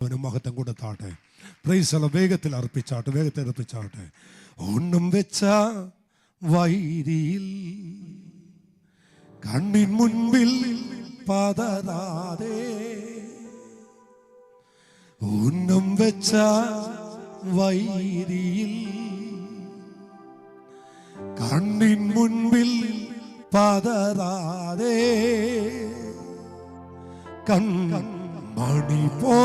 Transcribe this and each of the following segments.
അവന് മഹത്വം കൊടുത്താട്ടെ. പ്രൈസ് അല്ല. വേഗത്തിൽ അർപ്പിച്ചാട്ടെ. ഒന്നും വെച്ച വൈരിയിൽ കണ്ണിൻ മുൻപിൽ പതറാതെ, ഒന്നും വെച്ച വൈരിയിൽ കണ്ണിൻ മുൻപിൽ പതറാതെ, കൺമണി പോ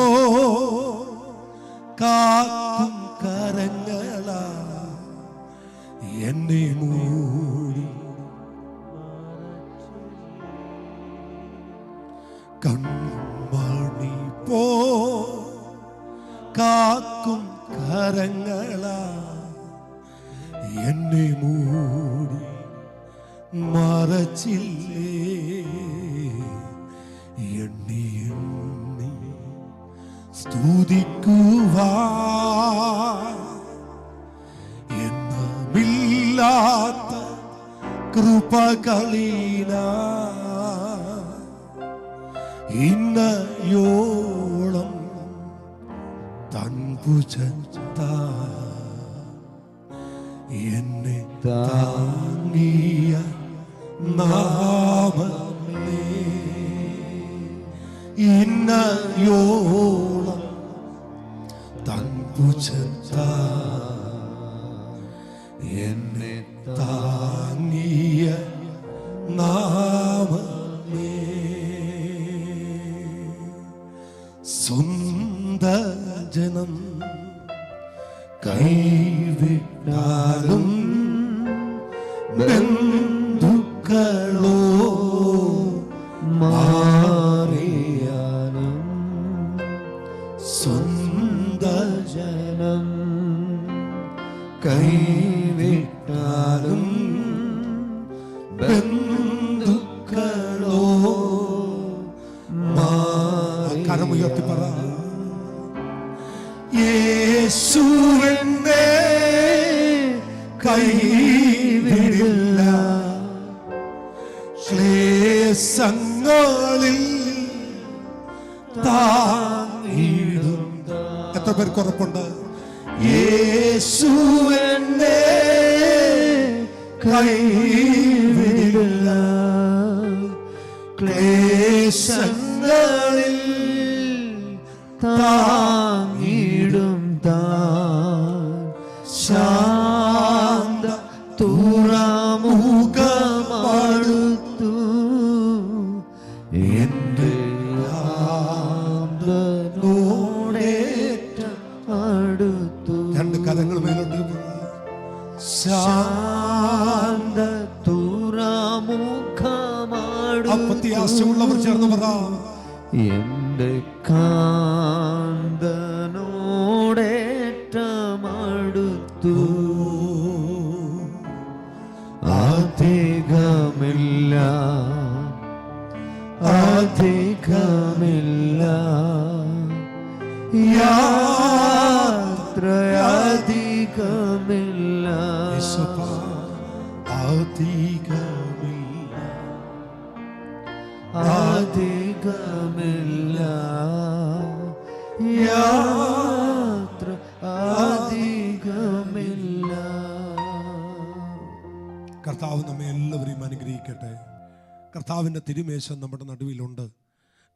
കാക്കും കരങ്ങളാ എന്നെ മൂടി, കൺമണി പോ കാക്കും കരങ്ങളാ എന്നെ മൂടി മറച്ചില്ലേ. എണ്ണി എണ്ണി സ്തുതിക്കുവാ എന്നമില്ലാത്ത കൃപകളിന ഇന്നയോളം തൻപുജത്ത എന്നെ താങ്ങിയ നാമമേ, ഇന്നയോളം തൻപുജത്ത എന്നെ താങ്ങിയ നാമമേ. സ്വന്ത ജനം കൈവിട്ടാലും ബന്ധുക്കളോ മാറിയാലും, സ്വന്ത ജനം കൈവിട്ടാലും ബന്ധുക്കളോ കരമുയർത്തി പറ. യേശു എന്നെ കൈവിടില്ല, ക്ലേശങ്ങളിൽ താങ്ങിടും. എത്ര പേർക്ക് ഉറപ്പുണ്ട്? യേശു എന്നെ കൈവിടില്ല, ക്ലേശങ്ങളിൽ താങ്ങിടും താൻ. ശാന്ത തുറമുഖമടുത്തു എന്റെ ആന്തനോടേറ്റം അടുത്തു. രണ്ട് കരങ്ങൾ മേലോട്ട്. ശാന്ത തുറമുഖമടുത്തു. അപ്പത്യാശയുള്ളവർ ചേർന്ന് പറ. എന്റെ കാന്തനോടേറ്റമടുത്തു. അധികമില്ല യാത്ര, അധികമില്ല യാത്ര, അധികമില്ല. കർത്താവ് നമ്മെ എല്ലാവരെയും അനുഗ്രഹിക്കട്ടെ. കർത്താവിൻ്റെ തിരുമേശം നമ്മുടെ നടുവിലുണ്ട്.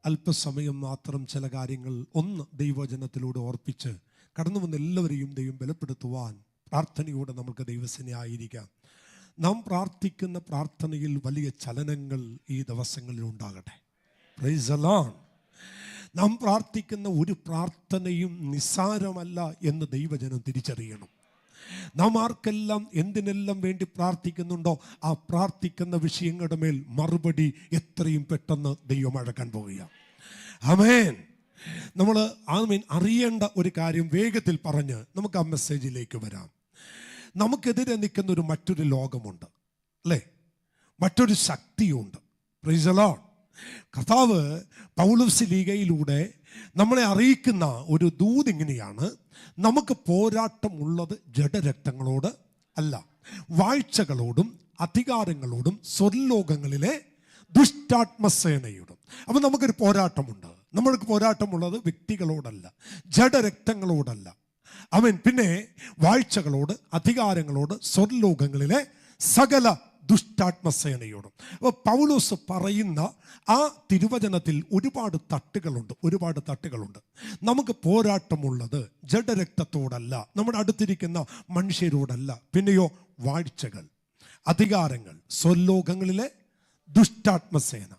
അല്പസമയം മാത്രം ചില കാര്യങ്ങൾ ഒന്ന് ദൈവവചനത്തിലൂടെ ഓർപ്പിച്ച് കടന്നു വന്ന എല്ലാവരെയും ദൈവം ബലപ്പെടുത്തുവാൻ പ്രാർത്ഥനയോടെ നമുക്ക് ദൈവസേനയായിരിക്കാം. നാം പ്രാർത്ഥിക്കുന്ന പ്രാർത്ഥനയിൽ വലിയ ചലനങ്ങൾ ഈ ദിവസങ്ങളിൽ ഉണ്ടാകട്ടെ. Price the Lord. നാം പ്രാർത്ഥിക്കുന്ന ഒരു പ്രാർത്ഥനയും നിസ്സാരമല്ല എന്ന് ദൈവജനം തിരിച്ചറിയണം. നാം ആർക്കെല്ലാം എന്തിനെല്ലാം വേണ്ടി പ്രാർത്ഥിക്കുന്നുണ്ടോ ആ പ്രാർത്ഥിക്കുന്ന വിഷയങ്ങളുടെ മേൽ മറുപടി എത്രയും പെട്ടെന്ന് ദൈവം അഴക്കാൻ പോവുകയാണ്. ആമേൻ. നമ്മൾ അറിയേണ്ട ഒരു കാര്യം വേഗത്തിൽ പറഞ്ഞ് നമുക്ക് ആ മെസ്സേജിലേക്ക് വരാം. നമുക്കെതിരെ നിൽക്കുന്ന മറ്റൊരു ലോകമുണ്ട്, അല്ലേ? മറ്റൊരു ശക്തിയുണ്ട്. Price the Lord. കർത്താവ് പൗലോസ് ലീഗയിലൂടെ നമ്മളെ അറിയിക്കുന്ന ഒരു ദൂത് ഇങ്ങനെയാണ്: നമുക്ക് പോരാട്ടമുള്ളത് ജഡരക്തങ്ങളോട് അല്ല, വാഴ്ചകളോടും അധികാരങ്ങളോടും സ്വർലോകങ്ങളിലെ ദുഷ്ടാത്മസേനയോടും. അപ്പം നമുക്കൊരു പോരാട്ടമുണ്ട്. നമ്മൾക്ക് പോരാട്ടമുള്ളത് വ്യക്തികളോടല്ല, ജഡരക്തങ്ങളോടല്ല. അവൻ പിന്നെ വാഴ്ചകളോട്, അധികാരങ്ങളോട്, സ്വർലോകങ്ങളിലെ സകല ദുഷ്ടാത്മസേനയോടും. അപ്പോൾ പൗലോസ് പറയുന്ന ആ തിരുവചനത്തിൽ ഒരുപാട് തട്ടുകളുണ്ട്. നമുക്ക് പോരാട്ടമുള്ളത് ജഡരക്തത്തോടല്ല, നമ്മുടെ അടുത്തിരിക്കുന്ന മനുഷ്യരോടല്ല. പിന്നെയോ വാഴ്ചകൾ, അധികാരങ്ങൾ, സ്വർലോകങ്ങളിലെ ദുഷ്ടാത്മസേന.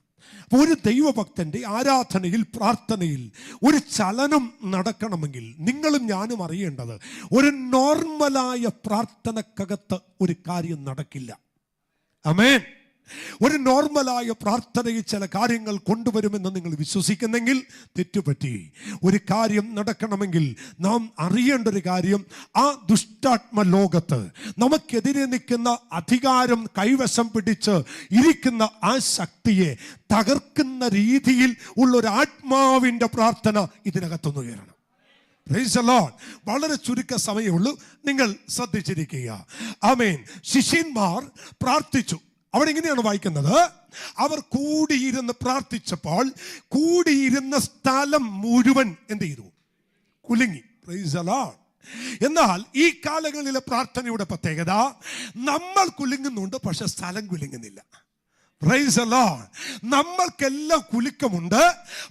ഒരു ദൈവഭക്തന്റെ ആരാധനയിൽ, പ്രാർത്ഥനയിൽ ഒരു ചലനം നടക്കണമെങ്കിൽ നിങ്ങളും ഞാനും അറിയേണ്ടത്, ഒരു നോർമലായ പ്രാർത്ഥനക്കകത്ത് ഒരു കാര്യം നടക്കില്ല. ആമേൻ. ഒരു നോർമലായ പ്രാർത്ഥനയിൽ ചില കാര്യങ്ങൾ കൊണ്ടുവരുമെന്ന് നിങ്ങൾ വിശ്വസിക്കുന്നെങ്കിൽ തെറ്റുപറ്റി. ഒരു കാര്യം നടക്കണമെങ്കിൽ നാം അറിയേണ്ട ഒരു കാര്യം, ആ ദുഷ്ടാത്മ ലോകത്ത് നമുക്കെതിരെ നിൽക്കുന്ന അധികാരം കൈവശം പിടിച്ച് ഇരിക്കുന്ന ആ ശക്തിയെ തകർക്കുന്ന രീതിയിൽ ഉള്ളൊരു ആത്മാവിൻ്റെ പ്രാർത്ഥന ഇതിനകത്തൊന്ന് ഉയരണം. Praise the lord. വളരെ ചുരുക്ക സമയമുള്ളൂ, നിങ്ങൾ ശ്രദ്ധിച്ചിരിക്കുക. ആമേൻ. ശിഷ്യന്മാർ പ്രാർത്ഥിച്ചു. അവിടെ ഇങ്ങനെയാണ് വായിക്കുന്നത്, അവർ കൂടിയിരുന്ന് പ്രാർത്ഥിച്ചപ്പോൾ കൂടിയിരുന്ന സ്ഥലം മുഴുവൻ എന്ത് ചെയ്തു? കുലുങ്ങി. Praise the lord. എന്നാൽ ഈ കാലങ്ങളിലെ പ്രാർത്ഥനയുടെ പ്രത്യേകത, നമ്മൾ കുലുങ്ങുന്നുണ്ട്, പക്ഷെ സ്ഥലം കുലുങ്ങുന്നില്ല. Praise the lord. നമ്മൾക്കെല്ലാം കുലുക്കമുണ്ട്,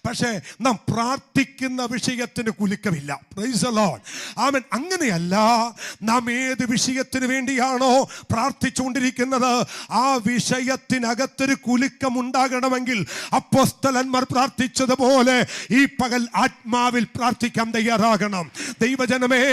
പക്ഷേ നാം പ്രാർത്ഥിക്കുന്ന വിഷയത്തിന് കുലുക്കമില്ല. Praise the lord. ആമേൻ. അങ്ങനെയല്ല, നാം ഏത് വിഷയത്തിന് വേണ്ടിയാണോ പ്രാർത്ഥിച്ചുകൊണ്ടിരിക്കുന്നത്, ആ വിഷയത്തിനകത്തൊരു കുലുക്കം ഉണ്ടാകണമെങ്കിൽ അപ്പോസ്തലന്മാർ പ്രാർത്ഥിച്ചതുപോലെ ഈ പകൽ ആത്മാവിൽ പ്രാർത്ഥിക്കാൻ തയ്യാറാകണം. ദൈവജനമേ,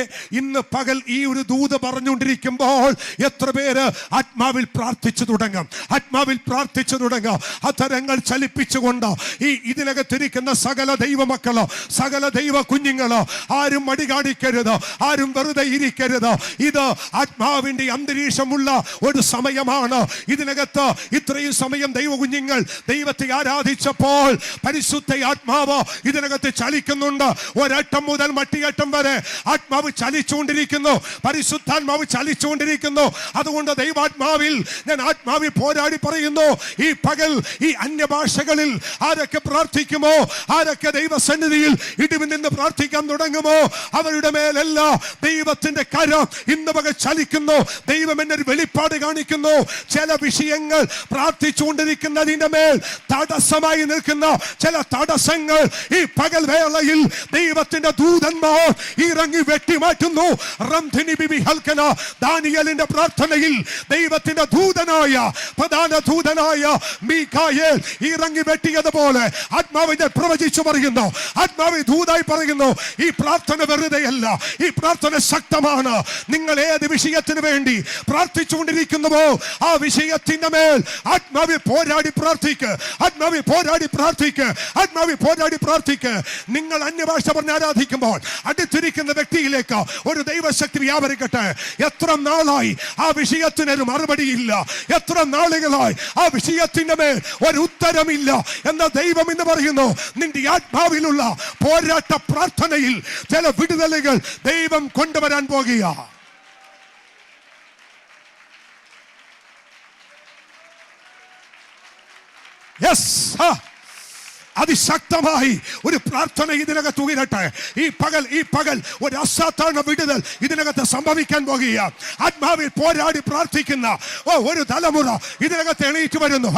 ഇന്ന് പകൽ ഈ ഒരു ദൂത് പറഞ്ഞുകൊണ്ടിരിക്കുമ്പോൾ എത്ര പേര് ആത്മാവിൽ പ്രാർത്ഥിച്ചു തുടങ്ങാം, ആത്മാവിൽ പ്രാർത്ഥിച്ചു തുടങ്ങാം. അധരങ്ങൾ ചലിപ്പിച്ചുകൊണ്ട് ഈ ഇതിനകത്തിരിക്കുന്ന സകല ദൈവമക്കളോ, സകല ദൈവ കുഞ്ഞുങ്ങളോ, ആരും മടി കാണിക്കരുത്, ആരും വെറുതെ ഇരിക്കരുത്. ഇത് ആത്മാവിന്റെ അന്തരീക്ഷമുള്ള ഒരു സമയമാണ്. ഇതിനകത്ത് ഇത്രയും സമയം ദൈവ കുഞ്ഞുങ്ങൾ ദൈവത്തെ ആരാധിച്ചപ്പോൾ പരിശുദ്ധ ആത്മാവ് ഇതിനകത്ത് ചലിക്കുന്നുണ്ട്. ഒരറ്റം മുതൽ മറ്റേയറ്റം വരെ ആത്മാവ് ചലിച്ചുകൊണ്ടിരിക്കുന്നു, പരിശുദ്ധാത്മാവ് ചലിച്ചുകൊണ്ടിരിക്കുന്നു. അതുകൊണ്ട് ദൈവാത്മാവിൽ ഞാൻ ആത്മാവിൽ പോരാടി പറയുന്നു, ഈ പകൽ ഈ അന്യഭാഷകളിൽ ആരൊക്കെ പ്രാർത്ഥിക്കുമോ, ആരൊക്കെ ദൈവസന്നിധിയിൽ ഇടിവിൽ നിന്ന് പ്രാർത്ഥിക്കാൻ തുടങ്ങുമോ, അവരുടെ മേലല്ല ദൈവത്തിന്റെ കരം ഇന്ന് പകൽ ചലിക്കുന്നു. ദൈവം എന്നൊരു വെളിപ്പാട് കാണിക്കുന്നു. ചില വിഷയങ്ങൾ പ്രാർത്ഥിച്ചുകൊണ്ടിരിക്കുന്നതിന്റെ മേൽ തടസ്സമായി നിൽക്കുന്ന ചില തടസ്സങ്ങൾ ഈ പകൽ വേളയിൽ ദൈവത്തിന്റെ ദൂതന്മാർ ഇറങ്ങി വെട്ടിമാറ്റുന്നു. ദാനിയേലിന്റെ പ്രാർത്ഥനയിൽ ദൈവത്തിന്റെ ദൂതനായ, പ്രധാന ദൂതനായ മീഖായേൽ ഇറങ്ങി വെട്ടിയതുപോലെ ആത്മാവിനെ പ്രവചിച്ചു പറയുന്നു, ആത്മാവ് ദൂതായി പറയുന്നു, ഈ പ്രാർത്ഥന വെറുതെയല്ല, ഈ പ്രാർത്ഥന ശക്തമാണ്. നിങ്ങൾ ഏത് വിഷയത്തിന് വേണ്ടി പ്രാർത്ഥിച്ചുകൊണ്ടിരിക്കുന്നുവോ ആ വിഷയത്തിന്റെ മേൽ ആത്മാവിൽ പോരാടി പ്രാർത്ഥിക്ക്, ആത്മാവിൽ പോരാടി പ്രാർത്ഥിക്ക്, ആത്മാവിൽ പോരാടി പ്രാർത്ഥിക്ക്. നിങ്ങൾ അന്യഭാഷ പറഞ്ഞ് ആരാധിക്കുമ്പോൾ അടുത്തിരിക്കുന്ന വ്യക്തിയിലേക്ക് ഒരു ദൈവശക്തി വ്യാപരിക്കട്ടെ. എത്ര നാളായി ആ വിഷയത്തിനൊരു മറുപടിയില്ല, എത്ര നാളുകളായി ആ വിഷയത്തിന്റെ മേൽ ഒരു ഉത്തരമില്ല എന്ന ദൈവം എന്ന് പറയുന്നു, നിന്റെ ആത്മാവിലുള്ള പോരാട്ട പ്രാർത്ഥനയിൽ ചില വിടുതലുകൾ ദൈവം കൊണ്ടുവരാൻ പോകുക. അതിശക്തമായി ഒരു പ്രാർത്ഥന ഇതിനകത്ത് ഉയരട്ടെ. ഈ പകൽ ഒരു അസാധാരണ വിടുതൽ ഇതിനകത്ത് സംഭവിക്കാൻ പോകുക. ആത്മാവിൽ പോരാടി പ്രാർത്ഥിക്കുന്ന ഒരു തലമുറ ഇതിനകത്ത് എണീറ്റ് വരുന്നു.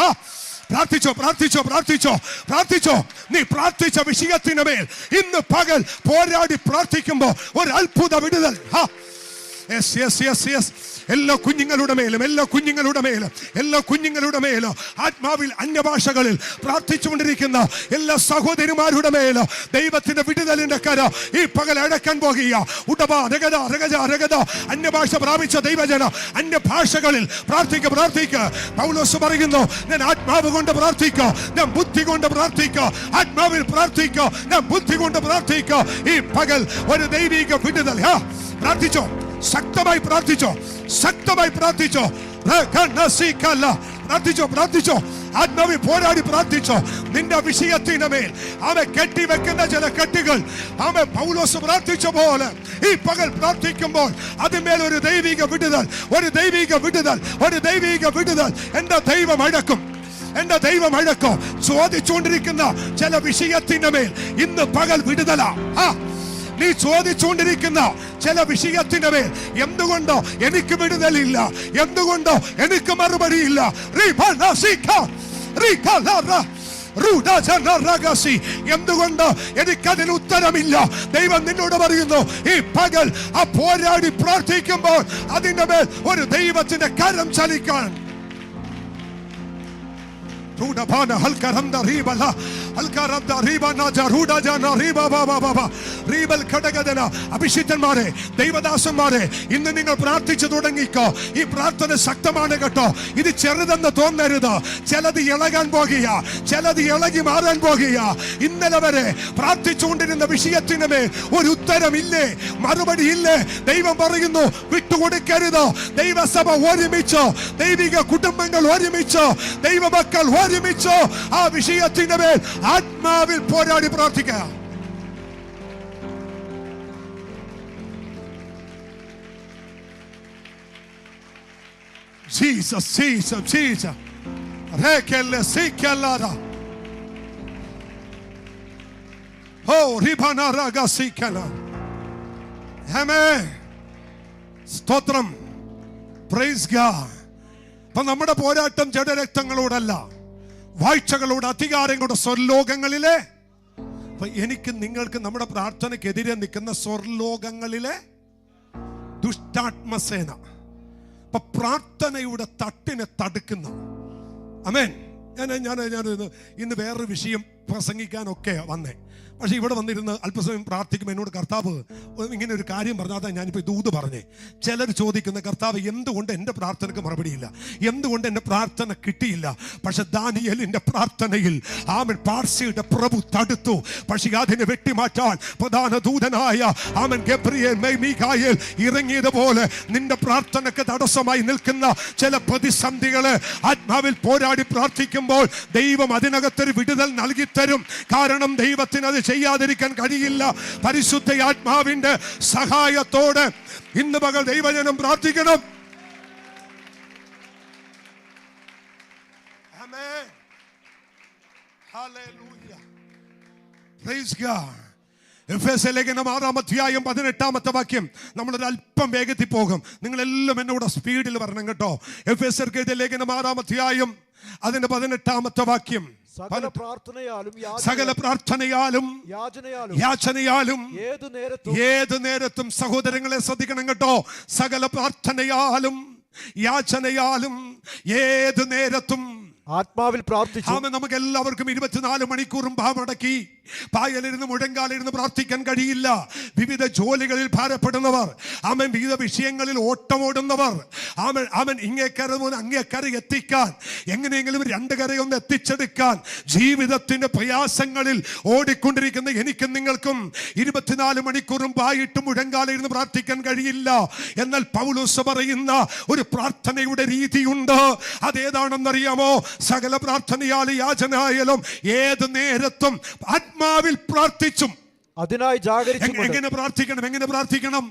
പ്രാർത്ഥിച്ചോ, പ്രാർത്ഥിച്ചോ, പ്രാർത്ഥിച്ചോ, പ്രാർത്ഥിച്ചോ. നീ പ്രാർത്ഥിച്ച വിഷയത്തിന് മേൽ ഇന്ന് പകൽ പോരാടി പ്രാർത്ഥിക്കുമ്പോൾ ഒരു അത്ഭുത വിടുതൽ. എല്ലാ കുഞ്ഞുങ്ങളുടെ മേലും ആത്മാവിൽ അന്യഭാഷകളിൽ പ്രാർത്ഥിച്ചുകൊണ്ടിരിക്കുന്ന എല്ലാ സഹോദരിമാരുടെ മേലും ദൈവത്തിന്റെ വിടുതലിന്റെ കര ഈ പകൽ അടക്കാൻ പോകുക. അന്യഭാഷ പ്രാപിച്ച ദൈവജന അന്യഭാഷകളിൽ പ്രാർത്ഥിക്ക. പൗലോസ് പറയുന്നു, ഞാൻ ആത്മാവ് കൊണ്ട് പ്രാർത്ഥിക്കുക, ഞാൻ ബുദ്ധി കൊണ്ട് പ്രാർത്ഥിക്കുക. ആത്മാവിൽ പ്രാർത്ഥിക്കുക, ഞാൻ ബുദ്ധി കൊണ്ട് പ്രാർത്ഥിക്കുക. ഈ പകൽ ഒരു ദൈവിക വിടുതൽ. പ്രാർത്ഥിച്ചോ, ശക്തമായി പ്രാർത്ഥിച്ചോ, ശക്തമായി പ്രാർത്ഥിച്ചോ, പ്രാർത്ഥിച്ചോ. ആത്മാവിൽ പോരാടി പ്രാർത്ഥിച്ചോ. നിന്റെ വിഷയത്തിന് മേൽ അവൻ കെട്ടിവെക്കുന്ന ചില കെട്ടുകൾ അവൻ പൗലോസ് പ്രാർത്ഥിച്ച പോലെ ഈ പകൽ പ്രാർത്ഥിക്കുമ്പോൾ അതിന്മേൽ ഒരു ദൈവിക വിടുതൽ, ഒരു ദൈവിക വിടുതൽ, ഒരു ദൈവിക വിടുതൽ എന്റെ ദൈവം അടക്കും. എന്റെ ദൈവം അഴക്കോ. ചോദിച്ചുകൊണ്ടിരിക്കുന്ന ചില വിഷയത്തിന്റെ മേൽ ഇന്ന് പകൽ വിടുതല. നീ ചോദിച്ചുകൊണ്ടിരിക്കുന്ന ചില വിഷയത്തിന്റെ മേൽ എന്തുകൊണ്ടോ എനിക്ക് വിടുതലില്ല, എന്തുകൊണ്ടോ എനിക്ക് മറുപടിയില്ല, എന്തുകൊണ്ട് എനിക്കതിന് ഉത്തരമില്ല, ദൈവം നിന്നോട് പറയുന്നു ഈ പകൽ ആ പോരാടി പ്രാർത്ഥിക്കുമ്പോൾ അതിന്റെ മേൽ ഒരു ദൈവത്തിന്റെ കരം ചലിക്കാൻ. അഭിഷിക്തന്മാരെ, ദൈവദാസന്മാരെ, ഇന്ന് നിങ്ങൾ പ്രാർത്ഥിച്ചു തുടങ്ങിക്കോ. ഈ പ്രാർത്ഥന ശക്തമാണ് കേട്ടോ. ഇത് ചെറുതെന്ന് തോന്നരുത്. ചിലത് ഇളകാൻ പോകുക, ചിലത് ഇളകി മാറാൻ പോകുക. ഇന്നലെ വരെ പ്രാർത്ഥിച്ചുകൊണ്ടിരുന്ന വിഷയത്തിന് മേൽ ഒരു ഉത്തരമില്ലേ, മറുപടി ഇല്ലേ, ദൈവം പറയുന്നു വിട്ടുകൊടുക്കരുത്. ദൈവസഭ ഒരുമിച്ചോ, ദൈവിക കുടുംബങ്ങൾ ഒരുമിച്ചോ, ദൈവമക്കൾ ഒരുമിച്ചോ ആ വിഷയത്തിന്റെ മേൽ ആത്മാവിൽ പോരാടി പ്രാർത്ഥിക്കുക. Jesus, Jesus, Jesus. Rekele sikelada. Oh, ribana raga sikela. Amen. സ്തോത്രം. Praise God. അപ്പൊ നമ്മുടെ പോരാട്ടം ജഡരക്തങ്ങളോടല്ല, വാഴ്ചകളോട്, അധികാരങ്ങളുടെ സ്വർലോകങ്ങളിലെ. അപ്പൊ എനിക്ക് നിങ്ങൾക്ക് നമ്മുടെ പ്രാർത്ഥനയ്ക്കെതിരെ നിൽക്കുന്ന സ്വർലോകങ്ങളിലെ ദുഷ്ടാത്മസേന, അപ്പൊ പ്രാർത്ഥനയുടെ തട്ടിനെ തടുക്കുന്ന. ആമേൻ. ഞാൻ ഇന്ന് വേറൊരു വിഷയം പ്രസംഗിക്കാനൊക്കെ വന്നേ. പക്ഷെ ഇവിടെ വന്നിരുന്ന് അല്പസമയം പ്രാർത്ഥിക്കുമ്പോൾ എന്നോട് കർത്താവ് ഇങ്ങനെ ഒരു കാര്യം പറഞ്ഞാൽ അതാ ഞാനിപ്പോൾ ദൂത് പറഞ്ഞേ. ചിലർ ചോദിക്കുന്ന, കർത്താവ് എന്തുകൊണ്ട് എൻ്റെ പ്രാർത്ഥനയ്ക്ക് മറുപടിയില്ല, എന്തുകൊണ്ട് എൻ്റെ പ്രാർത്ഥന കിട്ടിയില്ല? പക്ഷെ ദാനിയേലിൻ്റെ പ്രാർത്ഥനയിൽ ആമൻ പാർസിയുടെ പ്രഭു തടുത്തു. പക്ഷെ അതിനെ വെട്ടിമാറ്റാൻ പ്രധാന ദൂതനായ ആമൻ ഗബ്രിയേൽ മീഖായേൽ ഇറങ്ങിയതുപോലെ നിന്റെ പ്രാർത്ഥനയ്ക്ക് തടസ്സമായി നിൽക്കുന്ന ചില പ്രതിസന്ധികളെ ആത്മാവിൽ പോരാടി പ്രാർത്ഥിക്കുമ്പോൾ ദൈവം അതിനകത്തൊരു വിടുതൽ നൽകി തരും. കാരണം ദൈവത്തിന് അത് ചെയ്യാതിരിക്കാൻ കഴിയില്ല. പരിശുദ്ധ ആത്മാവിന്റെ സഹായത്തോടെ ഇന്ന് പകൽ ദൈവജനം പ്രാർത്ഥിക്കണം. ആമേൻ. ഹല്ലേലൂയ. Praise God. എഫേസ്യ ലേഖനം 6-ാം അധ്യായം 18-ാമത്തെ വാക്യം. നമ്മളൊരു അല്പം വേഗത്തിൽ പോകും. നിങ്ങളെല്ലാം എന്നോട് സ്പീഡിൽ വരണം കേട്ടോ. എഫേസ്യർക്ക് എഴുതിയ ലേഖനം 6-ാം അധ്യായം അതിന്റെ 18-ാമത്തെ വാക്യം. സകല പ്രാർത്ഥനയാലും യാചനയാലും ഏതു നേരത്തും സഹോദരങ്ങളെ ശ്രദ്ധിക്കണം കേട്ടോ. സകല പ്രാർത്ഥനയാലും യാചനയാലും ഏതു നേരത്തും ആത്മാവിൽ പ്രാർത്ഥിച്ചു. നമുക്ക് എല്ലാവർക്കും 24 മണിക്കൂറും ഭാവമടക്കി പായലിരുന്ന് മുഴങ്കാലിരുന്ന് പ്രാർത്ഥിക്കാൻ കഴിയില്ല. വിവിധ ജോലികളിൽ ഭാരപ്പെടുന്നവർ, അവൻ വിവിധ വിഷയങ്ങളിൽ ഓട്ടമോടുന്നവർ, അവൻ ഇങ്ങേക്കര മുതൽ അങ്ങേക്കര എത്തിക്കാൻ, എങ്ങനെയെങ്കിലും 2 കരയൊന്ന് എത്തിച്ചെടുക്കാൻ ജീവിതത്തിന്റെ പ്രയാസങ്ങളിൽ ഓടിക്കൊണ്ടിരിക്കുന്ന എനിക്കും നിങ്ങൾക്കും 24 മണിക്കൂറും പായിട്ട് മുഴങ്കാലിരുന്ന് പ്രാർത്ഥിക്കാൻ കഴിയില്ല. എന്നാൽ പൗലോസ് പറയുന്ന ഒരു പ്രാർത്ഥനയുടെ രീതിയുണ്ട്. അതേതാണെന്നറിയാമോ? സകല പ്രാർത്ഥനയാലും യാചനയാലും ഏത് നേരത്തും ആത്മാവിൽ പ്രാർത്ഥിച്ചും അതിനായി ജാഗരിച്ചു. എങ്ങനെ പ്രാർത്ഥിക്കണം?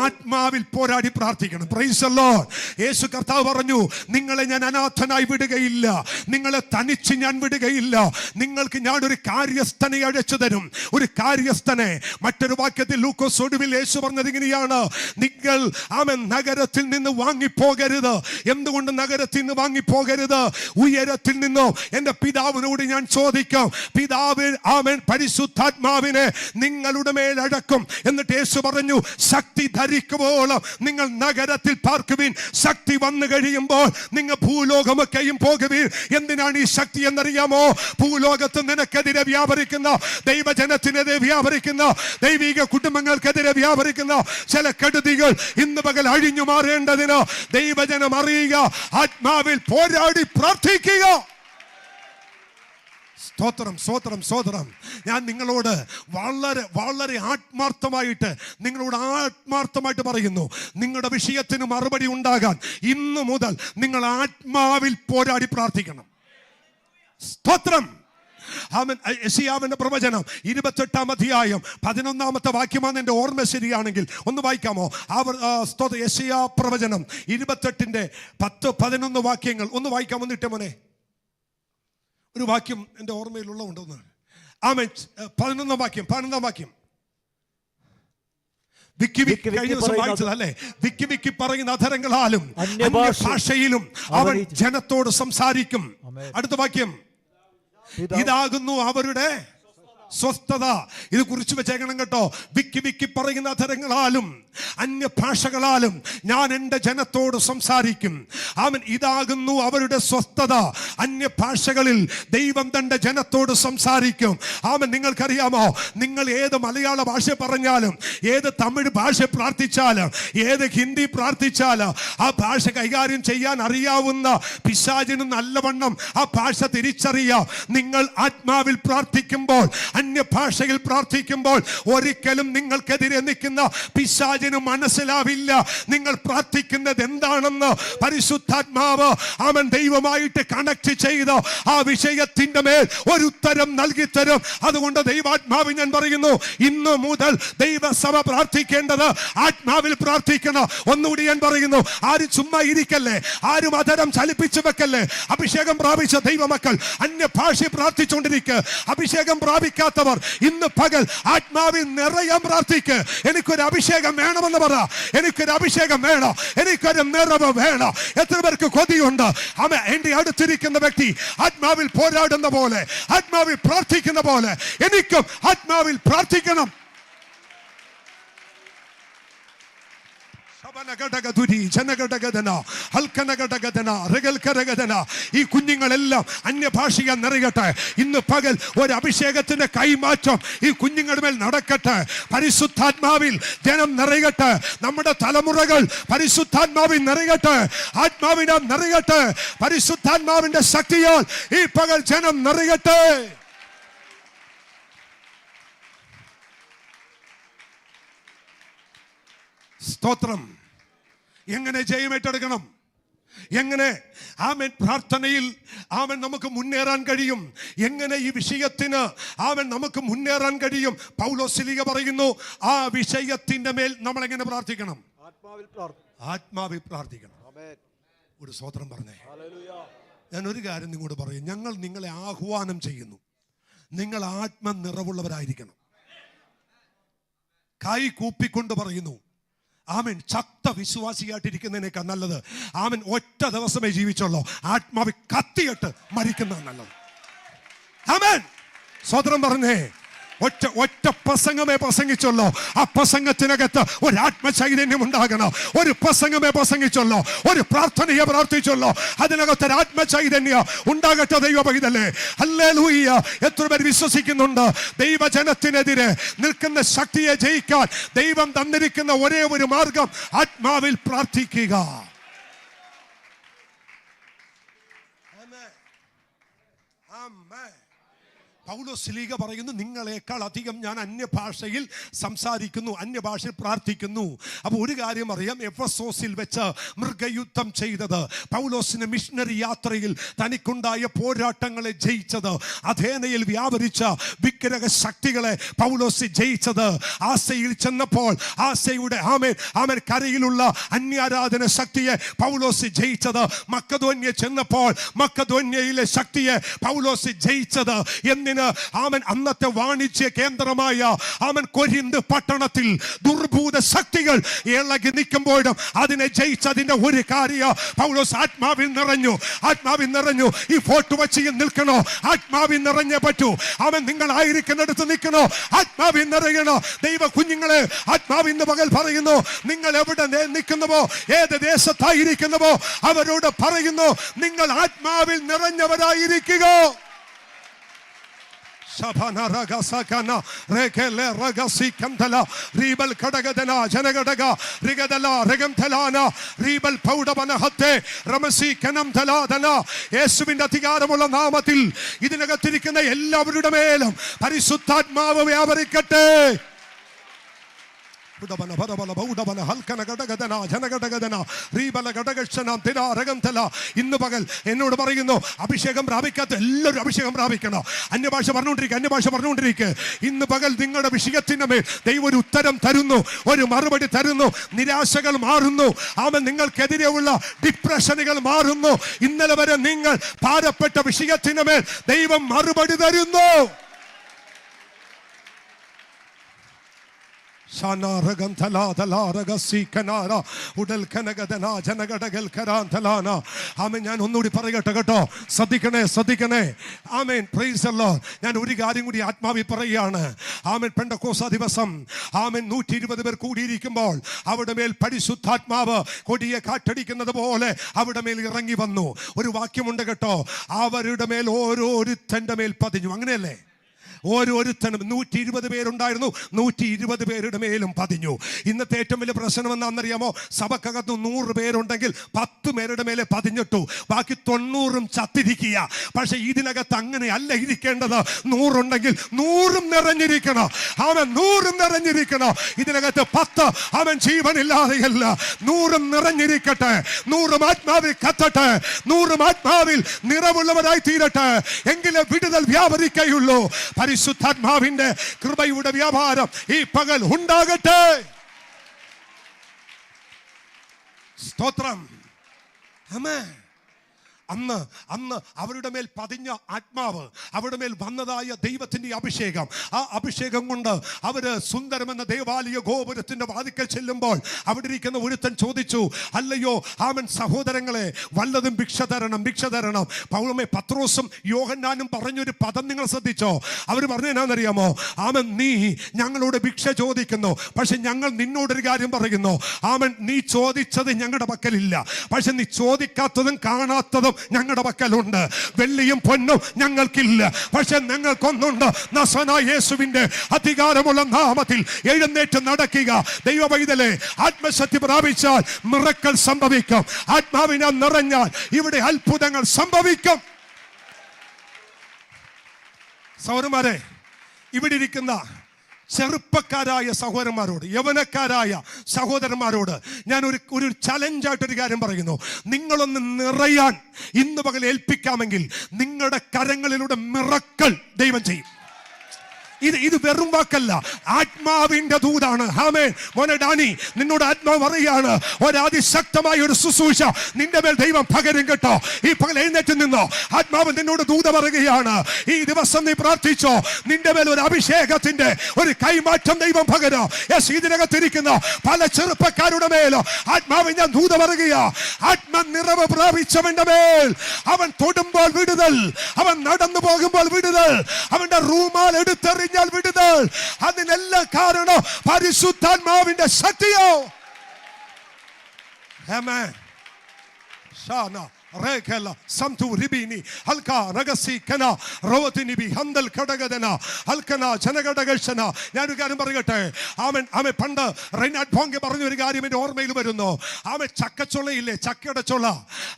ആത്മാവിൽ പോരാടി പ്രാർത്ഥിക്കണം. Price the Lord. യേശു കർത്താവ് പറഞ്ഞു, നിങ്ങളെ ഞാൻ അനാഥനായി വിടുകയില്ല, നിങ്ങളെ തനിച്ച് ഞാൻ വിടുകയില്ല, നിങ്ങൾക്ക് ഞാൻ ഒരു കാര്യസ്ഥനെ അയച്ചു തരും. ഒരു കാര്യസ്ഥനെ. മറ്റൊരു വാക്യത്തിൽ ലൂക്കോസ് ഒടുവിൽ യേശു പറഞ്ഞത് ഇങ്ങനെയാണ്, നിങ്ങൾ ആമേൻ നഗരത്തിൽ നിന്ന് വാങ്ങിപ്പോകരുത്. എന്തുകൊണ്ട് നഗരത്തിൽ നിന്ന് വാങ്ങിപ്പോകരുത്? ഉയരത്തിൽ നിന്നോ എന്റെ പിതാവിനോട് ഞാൻ ചോദിക്കാം. പിതാവ് ആമേൻ പരിശുദ്ധാത്മാവിനെ നിങ്ങളുടെ മേലടക്കും. എന്നിട്ട് യേശു പറഞ്ഞു, ശക്തി ധരിക്കുമ്പോഴും നിങ്ങൾ നഗരത്തിൽ പാർക്കുവിൻ. ശക്തി വന്നു കഴിയുമ്പോൾ നിങ്ങൾ ഭൂലോകമൊക്കെയും പോകുവിൻ. എന്തിനാണ് ഈ ശക്തി എന്നറിയാമോ? ഭൂലോകത്ത് നിനക്കെതിരെ വ്യാപരിക്കുന്ന, ദൈവജനത്തിനെതിരെ വ്യാപരിക്കുന്ന, ദൈവിക കുടുംബങ്ങൾക്കെതിരെ വ്യാപരിക്കുന്ന ചില കെടുതികൾ ഇന്ന് പകൽ അഴിഞ്ഞു മാറേണ്ടതിന് ദൈവജനം അറിയുക, ആത്മാവിൽ പോരാടി പ്രാർത്ഥിക്കുക. സ്തോത്രം. ഞാൻ നിങ്ങളോട് വളരെ വളരെ ആത്മാർത്ഥമായിട്ട് പറയുന്നു, നിങ്ങളുടെ വിഷയത്തിന് മറുപടി ഉണ്ടാകാൻ ഇന്നു മുതൽ നിങ്ങൾ ആത്മാവിൽ പോരാടി പ്രാർത്ഥിക്കണം. സ്തോത്രം. യെശയ്യാവിന്റെ പ്രവചനം 28-ാം അധ്യായം 11-ാമത്തെ വാക്യമാണ് എന്റെ ഓർമ്മ ശരിയാണെങ്കിൽ ഒന്ന് വായിക്കാമോ? യെശയ്യാ പ്രവചനം 28-ന്റെ 10-11 വാക്യങ്ങൾ ഒന്ന് വായിക്കാമോ? ഇട്ടേ മോനെ. ഒരു വാക്യം എൻ്റെ ഓർമ്മയിലുള്ളതുണ്ടെന്ന്. ആമേൻ. 11-ാം വാക്യം വിക്കി വിക്കി കഴിഞ്ഞ ദിവസം വായിച്ചതല്ലേ? വിക്കി വിക്കി പറയുന്ന അധരങ്ങളാലും അന്യഭാഷയിലും അവൻ ജനത്തോട് സംസാരിക്കും. അടുത്ത വാക്യം, ഇതാകുന്നു അവരുടെ സ്വസ്ഥത. ഇത് കുറിച്ച് വെച്ചേക്കണം കേട്ടോ. വിക്കി വിക്കി പറയുന്ന അധരങ്ങളാലും അന്യഭാഷകളാലും ഞാൻ എൻ്റെ ജനത്തോട് സംസാരിക്കും. അവൻ ഇതാകുന്നു അവരുടെ സ്വസ്ഥത. അന്യഭാഷകളിൽ ദൈവം തൻ്റെ ജനത്തോട് സംസാരിക്കും. അവൻ നിങ്ങൾക്കറിയാമോ, നിങ്ങൾ ഏത് മലയാള ഭാഷ പറഞ്ഞാലും, ഏത് തമിഴ് ഭാഷ പ്രാർത്ഥിച്ചാലും, ഏത് ഹിന്ദി പ്രാർത്ഥിച്ചാലും, ആ ഭാഷ കൈകാര്യം ചെയ്യാൻ അറിയാവുന്ന പിശാചിന് നല്ലവണ്ണം ആ ഭാഷ തിരിച്ചറിയാം. നിങ്ങൾ ആത്മാവിൽ പ്രാർത്ഥിക്കുമ്പോൾ, അന്യഭാഷയിൽ പ്രാർത്ഥിക്കുമ്പോൾ ഒരിക്കലും നിങ്ങൾക്കെതിരെ നിൽക്കുന്ന പിശാചിന് മനസ്സിലാവില്ല നിങ്ങൾ പ്രാർത്ഥിക്കുന്നത് എന്താണെന്ന്. പരിശുദ്ധാത്മാവ് അവൻ ദൈവമായിട്ട് കണക്ട് ചെയ്ത് ആ വിഷയത്തിന്റെ മേൽ ഒരു ഉത്തരം നൽകി തരും. അതുകൊണ്ട് ദൈവാത്മാവ് ഞാൻ പറയുന്നു, ഇന്ന് മുതൽ ദൈവസഭ പ്രാർത്ഥിക്കേണ്ടത് ആത്മാവിൽ പ്രാർത്ഥിക്കണം. ഒന്നുകൂടി ഞാൻ പറയുന്നു, ആരും ചുമ്മാ ഇരിക്കല്ലേ, ആരും അധരം ചലിപ്പിച്ചു വെക്കല്ലേ. അഭിഷേകം പ്രാപിച്ച ദൈവമക്കൾ അന്യഭാഷ പ്രാർത്ഥിച്ചുകൊണ്ടിരിക്കുക. അഭിഷേകം പ്രാപിക്കാത്തവർ ഇന്ന് പകൽ ആത്മാവിൽ നിറയാൻ പ്രാർത്ഥിക്കുക. എനിക്കൊരു അഭിഷേകം വേണമെന്ന് പറ. എനിക്കൊരു അഭിഷേകം വേണം, എനിക്കൊരു നിറവ് വേണം. എത്ര പേർക്ക് കൊതിയുണ്ട്? അമ്മ, എന്റെ അടുത്തിരിക്കുന്ന വ്യക്തി ആത്മാവിൽ പോരാടുന്ന പോലെ, ആത്മാവിൽ പ്രാർത്ഥിക്കുന്ന പോലെ എനിക്കും ആത്മാവിൽ പ്രാർത്ഥിക്കണം. ഈ കുഞ്ഞുങ്ങളെല്ലാം അന്യഭാഷയെ നിറയട്ടെ. ഇന്ന് പകൽ ഒരു അഭിഷേകത്തിന്റെ കൈമാറ്റം ഈ കുഞ്ഞുങ്ങളുടെ മേൽ നടക്കട്ടെ. പരിശുദ്ധാത്മാവിൽ ജനം നിറയട്ടെ. നമ്മുടെ തലമുറകൾ പരിശുദ്ധാത്മാവിൽ നിറയട്ടെ. ആത്മാവിനാൽ നിറയട്ടെ. പരിശുദ്ധാത്മാവിന്റെ ശക്തിയാൽ ഈ പകൽ ജനം നിറയട്ടെ. സ്തോത്രം. എങ്ങനെ ജയമേറ്റെടുക്കണം? എങ്ങനെ ആമേൻ പ്രാർത്ഥനയിൽ ആമേൻ നമുക്ക് മുന്നേറാൻ കഴിയും? എങ്ങനെ ഈ വിഷയത്തിന് ആമേൻ നമുക്ക് മുന്നേറാൻ കഴിയും? പൗലോസ് പറയുന്നു, ആ വിഷയത്തിന്റെ മേൽ നമ്മൾ എങ്ങനെ പ്രാർത്ഥിക്കണം? ആത്മാവിൽ പ്രാർത്ഥിക്കണം. ഒരു സ്തോത്രം പറഞ്ഞേ. ഞാൻ ഒരു കാര്യം നിങ്ങളോട് പറയും. ഞങ്ങൾ നിങ്ങളെ ആഹ്വാനം ചെയ്യുന്നു, നിങ്ങൾ ആത്മനിറവുള്ളവരായിരിക്കണം. കൈ കൂപ്പിക്കൊണ്ട് പറയുന്നു, ആമേൻ. ശക്ത വിശ്വാസിയായിട്ടിരിക്കുന്നതിനേക്കാൾ നല്ലത് ആമേൻ ഒറ്റ ദിവസമേ ജീവിച്ചുള്ളൂ, ആത്മാവിൽ കത്തിയിട്ട് മരിക്കുന്നത് നല്ലത്. ആമേൻ. സ്വതന്ത്രം പറഞ്ഞേ. ഒറ്റ പ്രസംഗമേ പ്രസംഗിച്ചുള്ളൂ. ആ പ്രസംഗത്തിനകത്ത് ഒരു ആത്മചൈതന്യം ഉണ്ടാകണം. ഒരു പ്രസംഗമേ പ്രസംഗിച്ചുള്ളൂ, ഒരു പ്രാർത്ഥനയെ പ്രാർത്ഥിച്ചുള്ളൂ, അതിനകത്ത് ഒരു ആത്മചൈതന്യം ഉണ്ടാകട്ടെ. ദൈവ പൈതലേ, ഹല്ലേലൂയ. എത്ര പേർ വിശ്വസിക്കുന്നുണ്ട്? ദൈവജനത്തിനെതിരെ നിൽക്കുന്ന ശക്തിയെ ജയിക്കാൻ ദൈവം തന്നിരിക്കുന്ന ഒരേ ഒരു മാർഗം ആത്മാവിൽ പ്രാർത്ഥിക്കുക. പൗലോസ് പറയുന്നു, നിങ്ങളെക്കാൾ അധികം ഞാൻ അന്യഭാഷയിൽ സംസാരിക്കുന്നു, അന്യഭാഷയിൽ പ്രാർത്ഥിക്കുന്നു. അപ്പോൾ ഒരു കാര്യം അറിയാം, എഫെസോസിൽ വെച്ച് മൃഗയുദ്ധം ചെയ്തത്, പൗലോസിന്റെ മിഷണറി യാത്രയിൽ തനിക്കുണ്ടായ പോരാട്ടങ്ങളെ ജയിച്ചത്, അഥേനയിൽ വ്യാപരിച്ച വിഗ്രഹ ശക്തികളെ പൗലോസ് ജയിച്ചത്, ആസയിൽ ചെന്നപ്പോൾ ആസയുടെ ആമേൻ കരയിലുള്ള അന്യാരാധന ശക്തിയെ പൗലോസ് ജയിച്ചത്, മക്കദോന്യ ചെന്നപ്പോൾ മക്കദോന്യയിലെ ശക്തിയെ പൗലോസ് ജയിച്ചത്. ആമൻ അന്നത്തെ വാണിജ്യ കേന്ദ്രമായ ആമൻ കൊരിന്ത് പട്ടണത്തിൽ ദുർഭൂത ശക്തികൾ ഇളകി നിൽക്കുമ്പോഴും അതിനെ ജയിച്ചതിന്റെ ഒരു കാര്യം പൗലോസ് ആത്മാവിൽ നിറഞ്ഞു. ഈ ഫോട്ടോ വെച്ച് നിൽക്കണോ? ആത്മാവിൽ നിറഞ്ഞേ പറ്റൂ. അവൻ നിങ്ങളായിരിക്കുന്നിടത്ത് നിൽക്കണോ? ആത്മാവിൽ നിറയണോ? ദൈവ കുഞ്ഞുങ്ങളെ, ആത്മാവിൽ ഇന്ന് പകൽ പറയുന്നു, നിങ്ങൾ എവിടെ നിൽക്കുന്നുവോ, ഏത് ദേശത്തായിരിക്കുന്നുവോ അവരോട് പറയുന്നു, നിങ്ങൾ ആത്മാവിൽ നിറഞ്ഞവരായിരിക്കുക. Shabana Ragasakana, Rekele Ragasikantala, Rebel Kadagadana, Janagadaga, Rigadala, Regamtalana, Rebel Paudabana Hate, Ramasi Kanam Taladana, Eswindatigaramola Namatil, Idinagatirikana, Ella Brudamelum, Parisutad Mava Avaricate. ഇന്ന് പകൽ എന്നോട് പറയുന്നു, അഭിഷേകം പ്രാപിക്കാത്ത എല്ലാവരും അഭിഷേകം പ്രാപിക്കണം. അന്യഭാഷ പറഞ്ഞുകൊണ്ടിരിക്കുക. ഇന്ന് പകൽ നിങ്ങളുടെ വിഷയത്തിന്റെ മേൽ ദൈവം ഒരു ഉത്തരം തരുന്നു, ഒരു മറുപടി തരുന്നു. നിരാശകൾ മാറുന്നു. ആമേൻ. നിങ്ങൾക്കെതിരെയുള്ള ഡിപ്രഷനുകൾ മാറുന്നു. ഇന്നലെ വരെ നിങ്ങൾ ഭാരപ്പെട്ട വിഷയത്തിന് മേൽ ദൈവം മറുപടി തരുന്നു. ഞാൻ ഒന്നുകൂടി പറയട്ടെ കേട്ടോ, ശ്രദ്ധിക്കണേ. ആമേൻ. Praise the lord. ഞാൻ ഒരു കാര്യം കൂടി ആത്മാവിൽ പറയുകയാണ്. ആമേൻ. പെന്തക്കോസ്ത് ദിവസം ആമേൻ 120 പേർ കൂടിയിരിക്കുമ്പോൾ അവിടെ മേൽ പരിശുദ്ധാത്മാവ് കൊടിയെ കാറ്റടിക്കുന്നത് പോലെ അവിടെ മേൽ ഇറങ്ങി വന്നു. ഒരു വാക്യമുണ്ട് കേട്ടോ, അവരുടെ മേൽ ഓരോരുത്തന്റെ മേൽ പതിഞ്ഞു. അങ്ങനെയല്ലേ? ഓരോരുത്തരും 120 പേരുണ്ടായിരുന്നു, 120 പേരുടെ മേലും പതിഞ്ഞു. ഇന്നത്തെ ഏറ്റവും വലിയ പ്രശ്നം എന്താണെന്നറിയാമോ? സഭക്കകത്ത് 100 പേരുണ്ടെങ്കിൽ 10 പേരുടെ മേലെ പതിഞ്ഞിട്ടു, ബാക്കി 90 ചത്തിരിക്കുക. പക്ഷെ ഇതിനകത്ത് അങ്ങനെ അല്ല ഇരിക്കേണ്ടത്. 100 ഉണ്ടെങ്കിൽ 100 നിറഞ്ഞിരിക്കണം. അവൻ 100 നിറഞ്ഞിരിക്കണം. ഇതിനകത്ത് 10 അവൻ ജീവനില്ലാതെയല്ല. 100 നിറഞ്ഞിരിക്കട്ടെ. 100 ആത്മാവിൽ കത്തട്ടെ. 100 ആത്മാവിൽ നിറവുള്ളവരായി തീരട്ടെ. എങ്കിലേ വിടുതൽ വ്യാപരിക്കുകയുള്ളൂ. പരിശുദ്ധാത്മാവിന്റെ കൃപയുടെ വ്യാപാരം ഈ പകൽ ഉണ്ടാകട്ടെ. സ്തോത്രം. ആമേൻ. അന്ന് അവരുടെ മേൽ പതിഞ്ഞ ആത്മാവ്, അവരുടെ മേൽ വന്നതായ ദൈവത്തിന്റെ അഭിഷേകം, ആ അഭിഷേകം കൊണ്ട് അവര് സുന്ദരമെന്ന ദേവാലയ ഗോപുരത്തിന്റെ വാതിക്കൽ ചെല്ലുമ്പോൾ അവിടെ ഇരിക്കുന്ന ഒരുത്തൻ ചോദിച്ചു, അല്ലയോ ആമൻ സഹോദരങ്ങളെ, വല്ലതും ഭിക്ഷ തരണം. പൗലോമേ പത്രോസും യോഹന്നാനും പറഞ്ഞൊരു പദം നിങ്ങൾ ശ്രദ്ധിച്ചോ? അവർ പറഞ്ഞെന്നാന്നറിയാമോ? ആമൻ, നീ ഞങ്ങളോട് ഭിക്ഷ ചോദിക്കുന്നു, പക്ഷെ ഞങ്ങൾ നിന്നോടൊരു കാര്യം പറയുന്നു. ആമൻ, നീ ചോദിച്ചത് ഞങ്ങളുടെ പക്കലില്ല, പക്ഷെ നീ ചോദിക്കാത്തതും കാണാത്തതും ഞങ്ങളുടെ പക്കലുണ്ട്. വെള്ളിയും പൊന്നും ഞങ്ങൾക്കില്ല, പക്ഷെ ഞങ്ങൾക്കൊന്നുണ്ട്. നസറേനായ യേശുവിന്റെ അധികാരമുള്ള നാമത്തിൽ എഴുന്നേറ്റ് നടക്കുക. ദൈവ പൈതലേ, ആത്മശക്തി പ്രാപിച്ചാൽ മിറക്കൽ സംഭവിക്കും. ആത്മാവിനാൽ നിറഞ്ഞാൽ ഇവിടെ അത്ഭുതങ്ങൾ സംഭവിക്കും. സഹോദരന്മാരെ, ഇവിടെ ഇരിക്കുന്ന ചെറുപ്പക്കാരായ സഹോദരന്മാരോട്, യൗവനക്കാരായ സഹോദരന്മാരോട് ഞാൻ ഒരു ചലഞ്ചായിട്ടൊരു കാര്യം പറയുന്നു. നിങ്ങളൊന്ന് നിറയാൻ ഇന്ന് പകൽ ഏൽപ്പിക്കാമെങ്കിൽ നിങ്ങളുടെ കരങ്ങളിലൂടെ മിറക്കൽ ദൈവം ചെയ്യും. ഇത് വെറും വാക്കല്ല, ആത്മാവിന്റെ ദൂതാണ്. ആമേൻ. മോനെ ഡാനി, നിന്നോട് ആത്മാവ് പറയുകയാണ്, ഒരതിശക്തമായ ഒരു ശുശ്രൂഷ നിന്റെ മേൽ ദൈവം പകരും കേട്ടോ. ഈ പകൽ എഴുന്നേറ്റ് നിന്നോ. ആത്മാവ് നിന്നോട് ദൂത പറയുകയാണ്, ഈ ദിവസം നീ പ്രാർത്ഥിച്ചോ, നിന്റെ മേൽ ഒരു അഭിഷേകത്തിന്റെ ഒരു കൈമാറ്റം ദൈവം പകരോ. യെസ്, ഇതിനകത്തിരിക്കുന്ന പല ചെറുപ്പക്കാരുടെ മേൽ ആത്മാവ് ഞാൻ ദൂത പറയുക. ആത്മനിറവ് പ്രാപിച്ചവന്റെ മേൽ അവൻ തൊടുമ്പോൾ വിടുതൽ, അവൻ നടന്നു പോകുമ്പോൾ വിടുതൽ, അവന്റെ റൂമാൽ എടുത്തെറിഞ്ഞാൽ വിടുതൽ. അതിനെല്ലാം കാരണം പരിശുദ്ധാത്മാവിന്റെ ശക്തിയോ. ആമേൻ. ഷാന റേഖല സംതു റിബിനി ഹൽകാ റഗസി കന റോതിനിബി ഹന്ദൽ ഘടകദന ഹൽകന ജനഘടകശന. ഞാനൊരു കാര്യം പറയട്ടെ. ആമൻ പണ്ട് റൈനാഡ് ഭോങ്കെ പറഞ്ഞൊരു കാര്യം എൻ്റെ ഓർമ്മയിൽ വരുന്നു. ആമൻ ചക്കച്ചൊളയില്ലേ, ചക്കയുടെ ചൊള.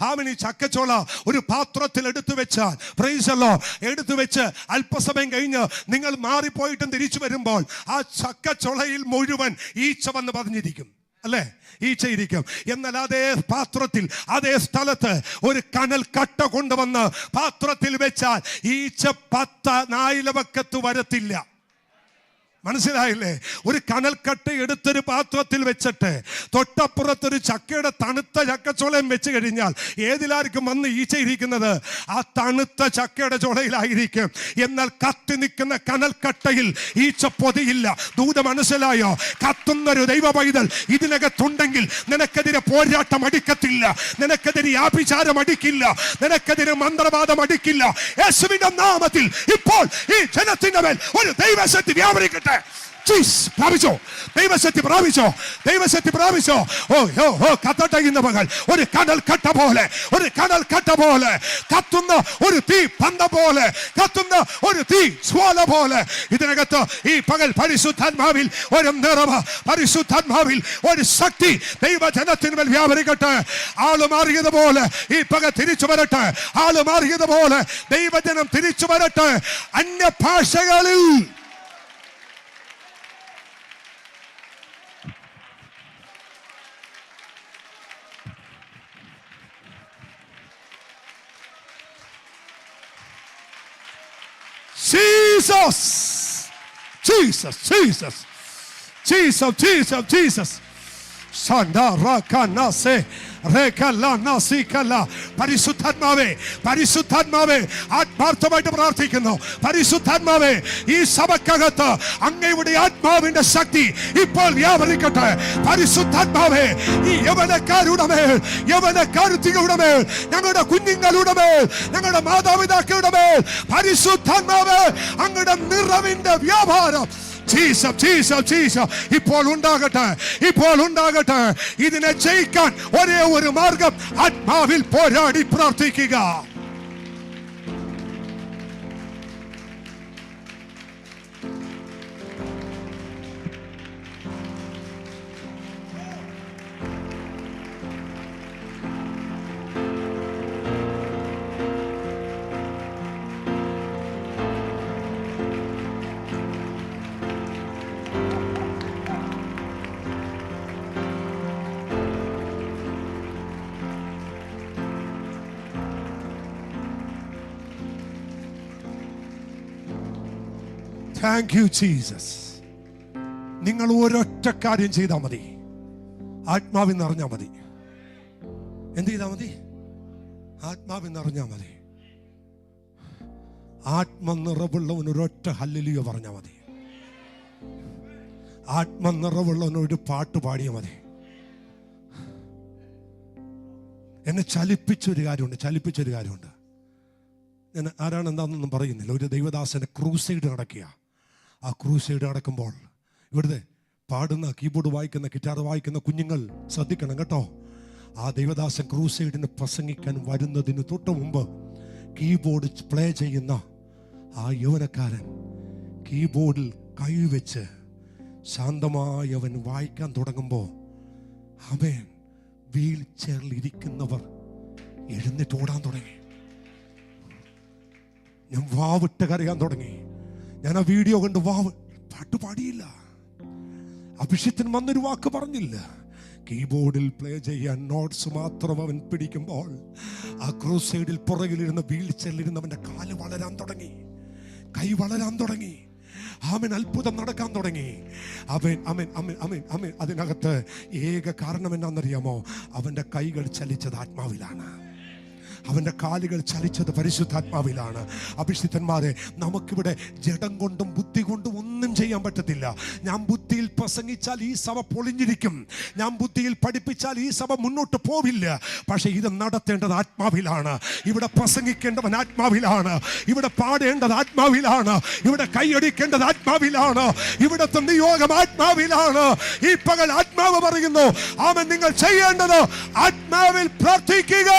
ആമൻ ഈ ചക്കച്ചൊള ഒരു പാത്രത്തിൽ എടുത്തു വെച്ചാൽ, പ്രൈസ് ദി ലോർഡ്, എടുത്തു വെച്ച് അല്പസമയം കഴിഞ്ഞ് നിങ്ങൾ മാറിപ്പോയിട്ടും തിരിച്ചു വരുമ്പോൾ ആ ചക്കച്ചൊളയിൽ മുഴുവൻ ഈച്ച വന്ന് പതിഞ്ഞിരിക്കും, അല്ലേ? ഈച്ചയിരിക്കും. എന്നാൽ അതേ പാത്രത്തിൽ, അതേ സ്ഥലത്ത് ഒരു കനൽ കട്ട കൊണ്ടുവന്ന് പാത്രത്തിൽ വെച്ചാൽ ഈച്ച 10 നായിലവക്കത്ത് വരത്തില്ല. മനസ്സിലായില്ലേ? ഒരു കനൽക്കട്ട എടുത്തൊരു പാത്രത്തിൽ വെച്ചിട്ട് തൊട്ടപ്പുറത്തൊരു ചക്കയുടെ തണുത്ത ചക്കച്ചോളയും വെച്ച് കഴിഞ്ഞാൽ ഏതിലായിരിക്കും വന്ന് ഈച്ച ഇരിക്കുന്നത്? ആ തണുത്ത ചക്കയുടെ ചോളയിലായിരിക്കും. എന്നാൽ കത്തി നിൽക്കുന്ന കനൽക്കട്ടയിൽ ഈച്ച പൊതിയില്ല. ദൂത മനസ്സിലായോ? കത്തുന്നൊരു ദൈവ പൈതൽ ഇതിനകത്തുണ്ടെങ്കിൽ നിനക്കെതിരെ പോരാട്ടം അടിക്കത്തില്ല, നിനക്കെതിരെ ആഭിചാരം അടിക്കില്ല, നിനക്കെതിരെ മന്ത്രവാദം അടിക്കില്ല. യേശുവിന്റെ നാമത്തിൽ ഇപ്പോൾ ഈ ജനത്തിന്റെ മേൽ ഒരു ദൈവശക്തി വ്യാപരിക്കട്ടെ. പ്രാപിച്ചോ, ദൈവശക്തി പ്രാപിച്ചോ, ദൈവശക്തി പ്രാപിച്ചോ. ഓ കത്തട്ടെ ഇന്ന് പകൽ. ഒരു കനൽ കട്ട പോലെ, ഒരു കനൽ കട്ട പോലെ കത്തുന്ന ഒരു തീ പന്തം പോലെ, കത്തുന്ന ഒരു തീ സ്വാല പോലെ ഇതിനകത്ത് ഈ പകൽ പരിശുദ്ധാത്മാവിൽ ഒരു നിറവ്, പരിശുദ്ധാത്മാവിൽ ഒരു ശക്തി ദൈവജനത്തിന്മേൽ വ്യാപരിക്കട്ടെ. ആള് മാറിയതുപോലെ ഈ പകൽ തിരിച്ചു വരട്ടെ. ആള് മാറിയതുപോലെ ദൈവജനം തിരിച്ചു വരട്ടെ. അന്യഭാഷകളിൽ Jesus. Jesus, Jesus. Jesus, Jesus, Jesus. പരിശുദ്ധാത്മാവേ, പരിശുദ്ധാത്മാവേ, ആത്മാർത്ഥമായിട്ട് പ്രാർത്ഥിക്കുന്നു. പരിശുദ്ധാത്മാവേ, ഈ സഭക്കകത്ത് അങ്ങയുടെ ആത്മാവിന്റെ ശക്തി ഇപ്പോൾ വ്യാപരിക്കട്ടെ. പരിശുദ്ധാത്മാവേ, ഈ യവനക്കാരുടെ മേൽ, യവനക്കാരുത്തികളുടെ മേൽ, ഞങ്ങളുടെ കുഞ്ഞുങ്ങളുടെ മേൽ, ഞങ്ങളുടെ മാതാപിതാക്കളുടെ മേൽ പരിശുദ്ധാത്മാവേ അങ്ങയുടെ നിറവിന്റെ വ്യാപാരം ജീസസ്, ജീസസ്, ജീസസ് ഇപ്പോൾ ഉണ്ടാകട്ടെ, ഇപ്പോൾ ഉണ്ടാകട്ടെ. ഇതിനെ ജയിക്കാൻ ഒരേ ഒരു മാർഗം ആത്മാവിൽ പോരാടി പ്രാർത്ഥിക്കുക. Thank you Jesus. നിങ്ങൾ ഒരൊറ്റ കാര്യം ചെയ്താൽ മതി, ആത്മാവിൽ നിറഞ്ഞാൽ മതി. എന്ത് ചെയ്താൽ മതി? ആത്മാവിൽ നിറഞ്ഞാൽ മതി. ആത്മനിറവുള്ളവൻ ഒരൊറ്റ ഹല്ലേലൂയ പറഞ്ഞാൽ മതി. ആത്മനിറവുള്ളവൻ ഒരു പാട്ട് പാടിയാൽ മതി. എന്നെ ചലിപ്പിച്ചൊരു കാര്യമുണ്ട്. ഞാൻ ആരാണ് എന്താണെന്നൊന്നും പറയുന്നില്ല. ഒരു ദൈവദാസന്റെ ക്രൂസൈഡ് നടക്കുക. ആ ക്രൂസൈഡ് നടക്കുമ്പോൾ ഇവിടുത്തെ പാടുന്ന, കീബോർഡ് വായിക്കുന്ന, ഗിറ്റാർ വായിക്കുന്ന കുഞ്ഞുങ്ങൾ ശ്രദ്ധിക്കണം കേട്ടോ. ആ ദൈവദാസൻ ക്രൂസൈഡിന് പ്രസംഗിക്കാൻ വരുന്നതിന് തൊട്ട് മുമ്പ് കീബോർഡ് പ്ലേ ചെയ്യുന്ന ആ യൗവനക്കാരൻ കീബോർഡിൽ കൈവച്ച് ശാന്തമായി അവൻ വായിക്കാൻ തുടങ്ങുമ്പോൾ അവൻ വീൽ ചെയറിൽ ഇരിക്കുന്നവർ എഴുന്നേറ്റ് ഓടാൻ തുടങ്ങി. ഞാൻ വാവിട്ട് കരയാൻ തുടങ്ങി. ഞാൻ ആ വീഡിയോ കണ്ട് പാട്ട് പാടിയില്ല. അഭിഷേകത്തിന് വന്നൊരു വാക്ക് പറഞ്ഞില്ല. കീബോർഡിൽ പ്ലേ ചെയ്യാൻ നോട്ട്സ് മാത്രം അവൻ പിടിക്കുമ്പോൾ ആ ക്രൂസൈഡിൽ പുറകിലിരുന്ന വീൽ ചെയറിലിരുന്നവന്റെ കാല് വളരാൻ തുടങ്ങി, കൈ വളരാൻ തുടങ്ങി. അവൻ അത്ഭുതം നടക്കാൻ തുടങ്ങി. അവൻ അതിനകത്ത് ഏക കാരണം എന്നാണെന്നറിയാമോ? അവന്റെ കൈകൾ ചലിച്ചത് ആത്മാവിലാണ്, അവന്റെ കാലുകൾ ചലിച്ചത് പരിശുദ്ധാത്മാവിലാണ്. അഭിഷിക്തന്മാരെ, നമുക്കിവിടെ ജഡം കൊണ്ടും ബുദ്ധി കൊണ്ടും ഒന്നും ചെയ്യാൻ പറ്റത്തില്ല. ഞാൻ ബുദ്ധിയിൽ പ്രസംഗിച്ചാൽ ഈ സഭ പൊളിഞ്ഞിരിക്കും, ഞാൻ ബുദ്ധിയിൽ പഠിപ്പിച്ചാൽ ഈ സഭ മുന്നോട്ട് പോവില്ല. പക്ഷെ ഇത് നടത്തേണ്ടത് ആത്മാവിലാണ്. ഇവിടെ പ്രസംഗിക്കേണ്ടവൻ ആത്മാവിലാണ്, ഇവിടെ പാടേണ്ടത് ആത്മാവിലാണ്, ഇവിടെ കൈയടിക്കേണ്ടത് ആത്മാവിലാണ്, ഇവിടുത്തെ നിയോഗം ആത്മാവിലാണ്. ഈ പകൽ ആത്മാവ് പറയുന്നു, ആമേൻ, നിങ്ങൾ ചെയ്യേണ്ടത് ആത്മാവിൽ പ്രാർത്ഥിക്കുക.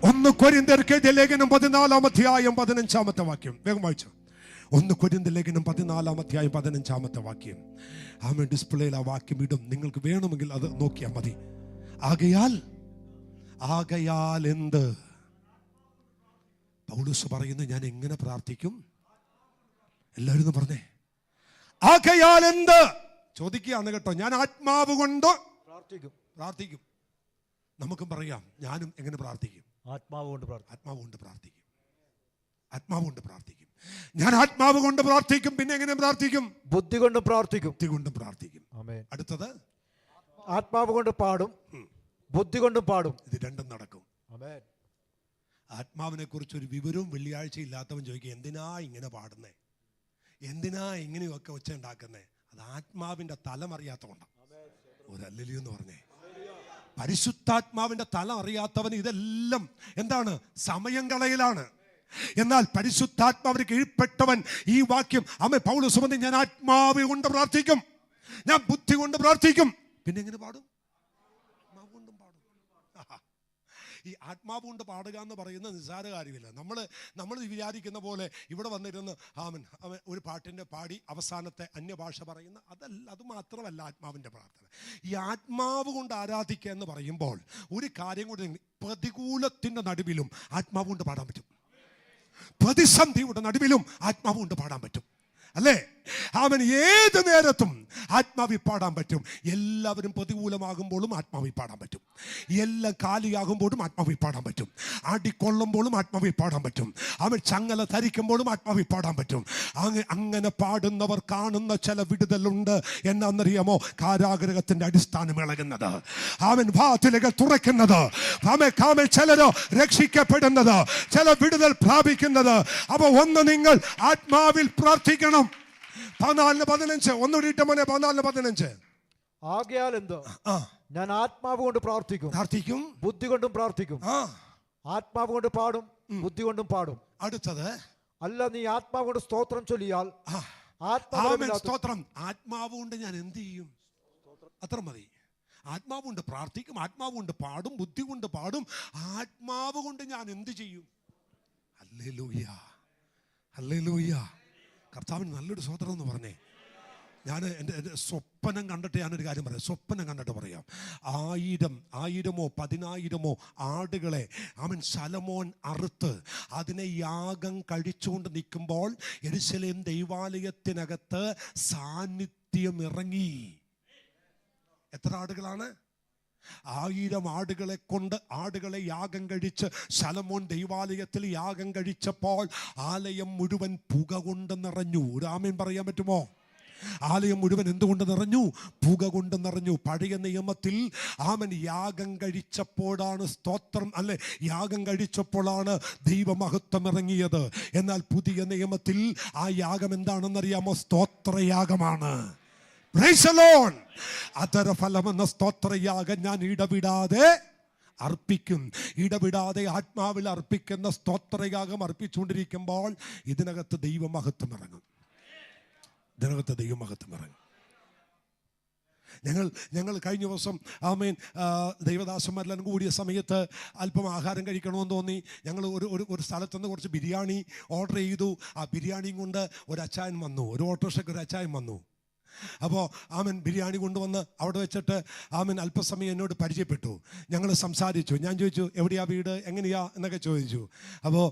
1 കൊരിന്ത്യർക്കെഴുതിയ ലേഖനം 14-ാം അധ്യായം 15-ാമത്തെ വാക്യം വേഗം വായിച്ചു. 1 കൊരിന്ത്യർ ലേഖനം 14-ാം അധ്യായം 15-ാമത്തെ വാക്യം. ആമേൻ. ഡിസ്പ്ലേയിൽ ആ വാക്യം ഇടും, നിങ്ങൾക്ക് വേണമെങ്കിൽ അത് നോക്കിയാൽ മതി. ആകയാൽ എന്ത്? പൗലോസ് പറയുന്നു, ഞാൻ എങ്ങനെ പ്രാർത്ഥിക്കും? എല്ലാവരും പറഞ്ഞേ, ആകയാൽ എന്ത് ചോദിക്കുകയാണ് കേട്ടോ. ഞാൻ ആത്മാവ് കൊണ്ട് പ്രാർത്ഥിക്കും. നമുക്കും പറയാം, ഞാനും എങ്ങനെ പ്രാർത്ഥിക്കും? ആത്മാവ് കൊണ്ട് പ്രാർത്ഥിക്കും. ഞാൻ ആത്മാവ് കൊണ്ട് പ്രാർത്ഥിക്കും. പിന്നെ എങ്ങനെ പ്രാർത്ഥിക്കും? ബുദ്ധി കൊണ്ടും പ്രാർത്ഥിക്കും. അടുത്തത് ആത്മാവ് കൊണ്ട് പാടും, ബുദ്ധി കൊണ്ടും പാടും. ഇത് രണ്ടും നടക്കും. ആത്മാവിനെ കുറിച്ച് ഒരു വിവരവും വെള്ളിയാഴ്ച ഇല്ലാത്തവൻ ചോദിക്കുക, എന്തിനാ ഇങ്ങനെ പാടുന്നേ, എന്തിനാ ഇങ്ങനെയൊക്കെ ഒച്ച ഉണ്ടാക്കുന്നേ? അത് ആത്മാവിന്റെ തലം അറിയാത്തതുകൊണ്ടാണ്. ഒരു ഹല്ലേലൂയ എന്ന് പറഞ്ഞേ. പരിശുദ്ധാത്മാവിന്റെ തലം അറിയാത്തവൻ ഇതെല്ലാം എന്താണ്? സമയം കളയലാണ്. എന്നാൽ പരിശുദ്ധാത്മാവിന് കീഴ്പ്പെട്ടവൻ ഈ വാക്യം പൗലോസ് പറഞ്ഞു, ഞാൻ ആത്മാവ് കൊണ്ട് പ്രാർത്ഥിക്കും, ഞാൻ ബുദ്ധി കൊണ്ട് പ്രാർത്ഥിക്കും. പിന്നെ എങ്ങനെ പാടും? ആത്മാവ് കൊണ്ടും പാടും. ഈ ആത്മാവ് കൊണ്ട് പാടുക എന്ന് പറയുന്നത് നിസ്സാര കാര്യമില്ല. നമ്മൾ വിചാരിക്കുന്ന പോലെ ഇവിടെ വന്നിരുന്ന് ഒരു പാട്ടിൻ്റെ പാടി അവസാനത്തെ അന്യഭാഷ പറയുന്ന അത് മാത്രമല്ല ആത്മാവിൻ്റെ പ്രാർത്ഥന. ഈ ആത്മാവ് കൊണ്ട് ആരാധിക്കുക എന്ന് പറയുമ്പോൾ ഒരു കാര്യം കൂടി, പ്രതികൂലത്തിൻ്റെ നടുവിലും ആത്മാവ് കൊണ്ട് പാടാൻ പറ്റും, പ്രതിസന്ധിയുടെ നടുവിലും ആത്മാവ് കൊണ്ട് പാടാൻ പറ്റും, അല്ലേ? അവൻ ഏത് നേരത്തും ആത്മാവിൽ പാടാൻ പറ്റും. എല്ലാവരും പ്രതികൂലമാകുമ്പോഴും ആത്മാവിൽ പാടാൻ പറ്റും. എല്ലാം കാലിയാകുമ്പോഴും ആത്മാവിൽ പാടാൻ പറ്റും. അടിക്കൊള്ളുമ്പോഴും ആത്മാവിൽ പാടാൻ പറ്റും. അവൻ ചങ്ങല ധരിക്കുമ്പോഴും ആത്മാവിൽ പാടാൻ പറ്റും. അങ്ങനെ പാടുന്നവർ കാണുന്ന ചില വിടുതലുണ്ട്. എന്നാന്നറിയാമോ? കാരാഗ്രഹത്തിന്റെ അടിസ്ഥാനം ഇളകുന്നത്, അവൻ വാതിലുകൾ തുറക്കുന്നത്, അവൻ ചിലരോ രക്ഷിക്കപ്പെടുന്നത്, ചില വിടുതൽ പ്രാപിക്കുന്നത്. അപ്പൊ ഒന്ന് നിങ്ങൾ ആത്മാവിൽ പ്രാർത്ഥിക്കണം. 14:15 ഒന്നുകൂടിയിട്ട് മോനെ, 14:15. ആകയാൽ എന്ത്? ഞാൻ ആത്മാവ് കൊണ്ട് പ്രാർത്ഥിക്കും, ബുദ്ധി കൊണ്ടും പ്രാർത്ഥിക്കും. ആത്മാവ് കൊണ്ട് പാടും, ബുദ്ധി കൊണ്ടും പാടും. അടുത്തത്, അല്ല നീ ആത്മാവ് കൊണ്ട് സ്തോത്രം ചൊല്ലിയാൽ സ്തോത്രം. ആത്മാവ് കൊണ്ട് ഞാൻ എന്ത് ചെയ്യും? അത്ര മതി. ആത്മാവ് കൊണ്ട് പ്രാർത്ഥിക്കും, ആത്മാവ് കൊണ്ട് പാടും, ബുദ്ധി കൊണ്ട് പാടും. ആത്മാവ് കൊണ്ട് ഞാൻ എന്ത് ചെയ്യും? Hallelujah, hallelujah. കർത്താവിന് നല്ലൊരു സ്തോത്രം എന്ന് പറഞ്ഞേ. ഞാൻ എൻ്റെ സ്വപ്നം കണ്ടിട്ട് ഞാനൊരു കാര്യം പറയാം. സ്വപ്നം കണ്ടിട്ട് പറയാം. 1000-1000 10,000 ആടുകളെ അവൻ ശലോമോൻ അറുത്ത് അതിനെ യാഗം കഴിച്ചുകൊണ്ട് നിൽക്കുമ്പോൾ യെരൂശലേം ദൈവാലയത്തിനകത്ത് സാന്നിധ്യം ഇറങ്ങി. എത്ര ആടുകളാണ്? 1000 ആടുകളെ കൊണ്ട് ആടുകളെ യാഗം കഴിച്ച് ശലോമോൻ ദൈവാലയത്തിൽ യാഗം കഴിച്ചപ്പോൾ ആലയം മുഴുവൻ പുക കൊണ്ട് നിറഞ്ഞു. ഒരു ആമേൻ പറയാൻ പറ്റുമോ? ആലയം മുഴുവൻ എന്തുകൊണ്ട് നിറഞ്ഞു? പുക കൊണ്ട് നിറഞ്ഞു. പഴയ നിയമത്തിൽ അവൻ യാഗം കഴിച്ചപ്പോഴാണ് സ്തോത്രം, അല്ലെ, യാഗം കഴിച്ചപ്പോഴാണ് ദൈവമഹത്വം ഇറങ്ങിയത്. എന്നാൽ പുതിയ നിയമത്തിൽ ആ യാഗം എന്താണെന്നറിയാമോ? സ്തോത്രയാഗമാണ്. Praise the lord. അധരഫലമെന്ന സ്തോത്രയാഗം ഞാൻ ഇടവിടാതെ അർപ്പിക്കും. ഇടവിടാതെ ആത്മാവിൽ അർപ്പിക്കുന്ന സ്തോത്രയാഗം അർപ്പിച്ചുകൊണ്ടിരിക്കുമ്പോൾ ഇതിനകത്ത് ദൈവമഹത്വം ഇറങ്ങും. ഇതിനകത്ത് ദൈവമഹത്വം ഇറങ്ങും. ഞങ്ങൾ കഴിഞ്ഞ ദിവസം ദൈവദാസന്മാരെല്ലാം കൂടിയ സമയത്ത് അല്പം ആഹാരം കഴിക്കണമെന്ന് തോന്നി. ഞങ്ങൾ ഒരു സ്ഥലത്തുനിന്ന് കുറച്ച് ബിരിയാണി ഓർഡർ ചെയ്തു. ആ ബിരിയാണിയും കൊണ്ട് ഒരു അച്ചായൻ വന്നു, ഒരു ഓട്ടോറിക്ഷയ്ക്ക് ഒരു അച്ചായൻ വന്നു. അപ്പോൾ ബിരിയാണി കൊണ്ടുവന്ന് അവിടെ വെച്ചിട്ട് അല്പസമയം എന്നോട് പരിചയപ്പെട്ടു. ഞങ്ങൾ സംസാരിച്ചു. ഞാൻ ചോദിച്ചു, എവിടെയാ വീട്, എങ്ങനെയാ എന്നൊക്കെ ചോദിച്ചു. അപ്പോൾ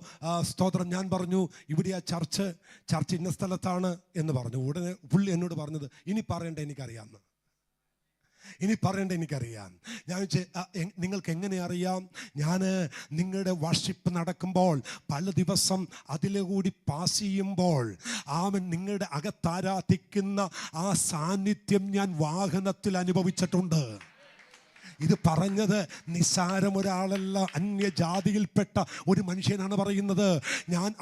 സ്തോത്രം, ഞാൻ പറഞ്ഞു ഇവിടെയാ ചർച്ച് ഇന്ന സ്ഥലത്താണ് എന്ന് പറഞ്ഞു. ഉടനെ പുള്ളി എന്നോട് പറഞ്ഞത്, ഇനി പറയേണ്ട എനിക്കറിയാമെന്ന്. ഞാൻ നിങ്ങൾക്ക് എങ്ങനെ അറിയാം? ഞാൻ നിങ്ങളുടെ വർഷിപ്പ് നടക്കുമ്പോൾ പല ദിവസം അതിലെ കൂടി പാസ് ചെയ്യുമ്പോൾ നിങ്ങളുടെ അകത്താരാധിക്കുന്ന ആ സാന്നിധ്യം ഞാൻ വാഹനത്തിൽ അനുഭവിച്ചിട്ടുണ്ട്. ഇത് പറഞ്ഞത് നിസ്സാരം ഒരാളല്ല, അന്യജാതിയിൽപ്പെട്ട ഒരു മനുഷ്യനാണ് പറയുന്നത്.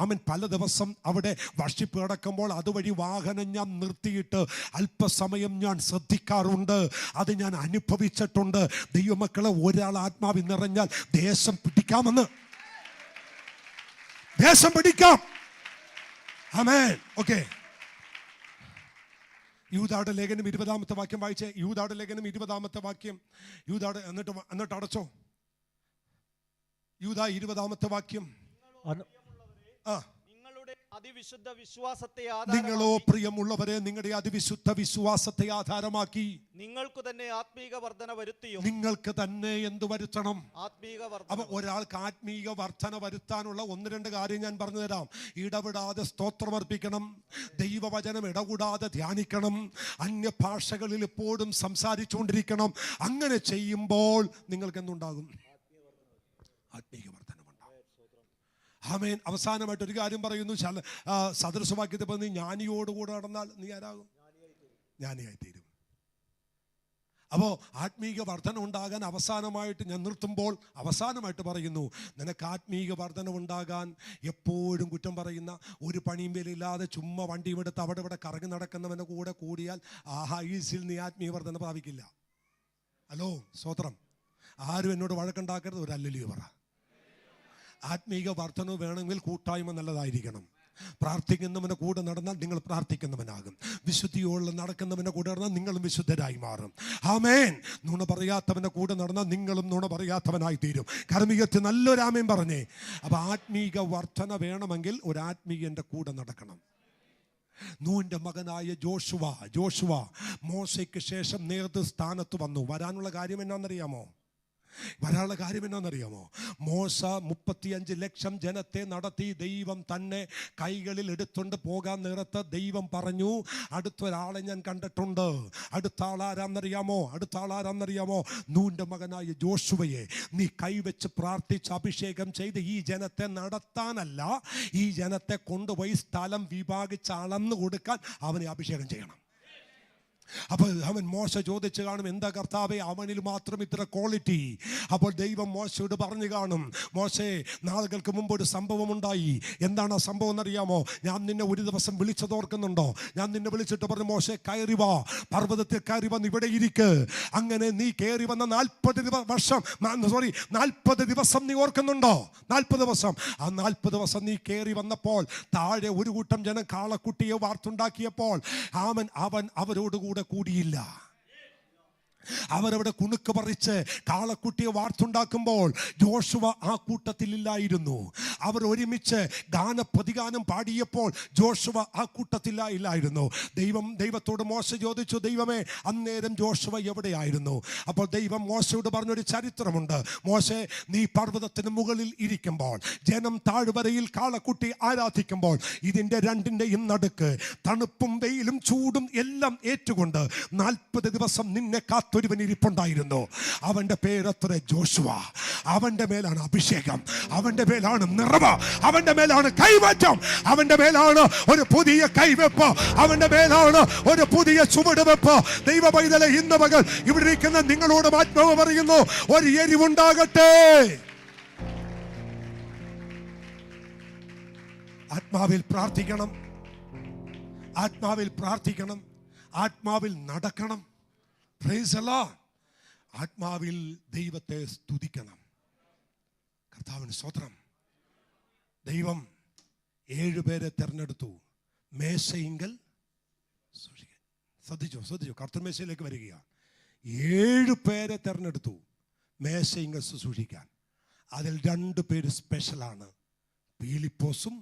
അവൻ പല ദിവസം അവിടെ വർഷിപ്പ് നടക്കുമ്പോൾ അതുവഴി വാഹനം ഞാൻ നിർത്തിയിട്ട് അല്പസമയം ഞാൻ ശ്രദ്ധിക്കാറുണ്ട്. അത് ഞാൻ അനുഭവിച്ചിട്ടുണ്ട്. ദൈവമക്കളെ, ഒരാൾ ആത്മാവിൽ നിറഞ്ഞാൽ ദേശം പിടിക്കാമെന്ന്. ദേശം പിടിക്കാം. ആമേൻ. ഓക്കെ, യൂദായുടെ ലേഖനം 20-ാമത്തെ വാക്യം വായിച്ചേ. യൂദായുടെ ലേഖനം 20-ാമത്തെ വാക്യം. യൂദായുടെ എന്നിട്ട് അടച്ചോ. യൂദാ 20-ാമത്തെ വാക്യം. അതിവിശുദ്ധ വിശ്വാസത്തെ നിങ്ങളോ പ്രിയമുള്ളവരെ നിങ്ങളുടെ അതിവിശുദ്ധ വിശ്വാസത്തെ ആധാരമാക്കി നിങ്ങൾക്ക് തന്നെ ആത്മീക വർധന വരുത്തിയും. നിങ്ങൾക്ക് തന്നെ എന്ത് വരുത്തണം? ആത്മീക വർധന. അപ്പൊ ഒരാൾക്ക് ആത്മീക വർധന വരുത്താനുള്ള 1-2 കാര്യം ഞാൻ പറഞ്ഞു തരാം. ഇടപെടാതെ സ്തോത്രമർപ്പിക്കണം, ദൈവവചനം ഇടകൂടാതെ ധ്യാനിക്കണം, അന്യഭാഷകളിൽ എപ്പോഴും സംസാരിച്ചുകൊണ്ടിരിക്കണം. അങ്ങനെ ചെയ്യുമ്പോൾ നിങ്ങൾക്ക് എന്തുണ്ടാകും? ആത്മീക വർധന. ആമേൻ. അവസാനമായിട്ട് ഒരു കാര്യം പറയുന്നു. സദൃശവാക്യത്തിൽ പറഞ്ഞ് ജ്ഞാനിയോടുകൂടെ നടന്നാൽ നീ ആരാകും? ജ്ഞാനിയായിത്തീരും. അപ്പോൾ ആത്മീക വർധന ഉണ്ടാകാൻ അവസാനമായിട്ട് ഞാൻ നിർത്തുമ്പോൾ അവസാനമായിട്ട് പറയുന്നു, നിനക്ക് ആത്മീക വർധന ഉണ്ടാകാൻ എപ്പോഴും കുറ്റം പറയുന്ന, ഒരു പണിയും വിലയില്ലാതെ ചുമ്മാ വണ്ടിയും എടുത്ത് അവിടെ ഇവിടെ കറങ്ങി നടക്കുന്നവൻ്റെ കൂടെ കൂടിയാൽ ഈസിൽ നീ ആത്മീയ വർധന പ്രാപിക്കില്ല. ഹലോ, സ്തോത്രം. ആരും എന്നോട് വഴക്കുണ്ടാക്കരുത്, ഒരു ഹല്ലേലൂയ പറ. ആത്മീക വർധന വേണമെങ്കിൽ കൂട്ടായ്മ നല്ലതായിരിക്കണം. പ്രാർത്ഥിക്കുന്നവൻ്റെ കൂടെ നടന്നാൽ നിങ്ങൾ പ്രാർത്ഥിക്കുന്നവനാകും. വിശുദ്ധിയോടെ നടക്കുന്നവൻ്റെ കൂടെ നടന്നാൽ നിങ്ങളും വിശുദ്ധരായി മാറും. ആമേൻ. നുണ പറയാത്തവൻ്റെ കൂടെ നടന്നാൽ നിങ്ങളും നുണ പറയാത്തവനായി തീരും. കർമ്മികത്തിൽ നല്ലൊരു ആമേൻ പറഞ്ഞേ. അപ്പം ആത്മീക വർധന വേണമെങ്കിൽ ഒരു ആത്മീയൻ്റെ കൂടെ നടക്കണം. നൂന്റെ മകനായ ജോഷുവ മോശയ്ക്ക് ശേഷം നേതൃസ്ഥാനത്ത് വന്നു. വരാനുള്ള കാര്യം എന്നാണെന്നറിയാമോ? വരാനുള്ള കാര്യം എന്നാണെന്നറിയാമോ? മോശ 35 ലക്ഷം ജനത്തെ നടത്തി ദൈവം തന്നെ കൈകളിൽ എടുത്തുകൊണ്ട് പോകാൻ നേരത്ത് ദൈവം പറഞ്ഞു, അടുത്തൊരാളെ ഞാൻ കണ്ടിട്ടുണ്ട്. അടുത്ത ആളാരാന്നറിയാമോ? നൂന്റെ മകനായ ജോഷുവയെ നീ കൈവച്ച് പ്രാർത്ഥിച്ച് അഭിഷേകം ചെയ്ത് ഈ ജനത്തെ നടത്താനല്ല, ഈ ജനത്തെ കൊണ്ടുപോയി സ്ഥലം വിഭാഗിച്ച് അളന്നു കൊടുക്കാൻ അവനെ അഭിഷേകം ചെയ്യണം. അപ്പോൾ അവൻ മോശ ചോദിച്ചു കാണും, എന്താ കർത്താവേ അവനിൽ മാത്രം ഇത്ര ക്വാളിറ്റി? അപ്പോൾ ദൈവം മോശയോട് പറഞ്ഞു കാണും, മോശേ, നാളുകൾക്ക് മുമ്പ് ഒരു സംഭവം ഉണ്ടായി. എന്താണ് ആ സംഭവം എന്നറിയാമോ? ഞാൻ നിന്നെ ഒരു ദിവസം വിളിച്ചതോർക്കുന്നുണ്ടോ? ഞാൻ നിന്നെ വിളിച്ചിട്ട് പറഞ്ഞു, മോശേ കയറി വാ, പർവ്വതത്തിൽ കയറി വന്ന് ഇവിടെ ഇരിക്ക്. അങ്ങനെ നീ കയറി വന്ന 40 ദിവസം നീ ഓർക്കുന്നുണ്ടോ? 40 ദിവസം. ആ 40 ദിവസം നീ കയറി വന്നപ്പോൾ താഴെ ഒരു കൂട്ടം ജനം കാളക്കുട്ടിയെ വാർത്തുണ്ടാക്കിയപ്പോൾ അവൻ അവരോടുകൂടെ കൂടിയില്ല. അവരവിടെ കുണുക്ക് പറിച്ച് കാളക്കുട്ടിയെ വാർത്തുണ്ടാക്കുമ്പോൾ ജോഷുവ ആ കൂട്ടത്തിലില്ലായിരുന്നു. അവർ ഒരുമിച്ച് ഗാനപ്രതിഗാനം പാടിയപ്പോൾ ജോഷുവ ആ കൂട്ടത്തിലായിരുന്നു. ദൈവത്തോട് മോശ ചോദിച്ചു, ദൈവമേ അന്നേരം ജോഷുവ എവിടെയായിരുന്നു? അപ്പോൾ ദൈവം മോശയോട് പറഞ്ഞൊരു ചരിത്രമുണ്ട്. മോശേ, നീ പർവ്വതത്തിന് മുകളിൽ ഇരിക്കുമ്പോൾ, ജനം താഴ്വരയിൽ കാളക്കുട്ടി ആരാധിക്കുമ്പോൾ, ഇതിൻ്റെ രണ്ടിൻ്റെയും നടുക്ക് തണുപ്പും വെയിലും ചൂടും എല്ലാം ഏറ്റുകൊണ്ട് 40 ദിവസം നിന്നെ ഒരുവൻ ഇരിപ്പുണ്ടായിരുന്നു. അവന്റെ പേരത്ര ജോഷുവ. അവന്റെ മേലാണ് അഭിഷേകം, അവന്റെ മേലാണ് നിറവ്, അവന്റെ മേലാണ് കൈമാറ്റം, അവന്റെ മേലാണ് ഒരു പുതിയ കൈവെപ്പ്, അവന്റെ മേലാണ് ഒരു പുതിയ ചുവടുവെപ്പ്. ദൈവ പൈതലെ, ഇന്ന് പകൽ ഇവിടെ ഇരിക്കുന്ന നിങ്ങളോട് ആത്മാവ് പറയുന്നു, ഒരു എരിവുണ്ടാകട്ടെ. ആത്മാവിൽ പ്രാർത്ഥിക്കണം, ആത്മാവിൽ പ്രാർത്ഥിക്കണം, ആത്മാവിൽ നടക്കണം. Price the Lord. ആത്മാവിൽ ദൈവത്തെ സ്തുതിക്കണം. കർത്താവിന് സ്തോത്രം. ദൈവം 7 പേരെ തെരഞ്ഞെടുത്തു മേശയിങ്കൽ സൂക്ഷിക്കാൻ. ശ്രദ്ധിച്ചോ, കർത്തൃമേശയിലേക്ക് വരികയാണ്. 7 പേരെ തെരഞ്ഞെടുത്തു മേശയിങ്കൽ സൂക്ഷിക്കാൻ. അതിൽ 2 പേര് സ്പെഷ്യലാണ്, ഫിലിപ്പോസും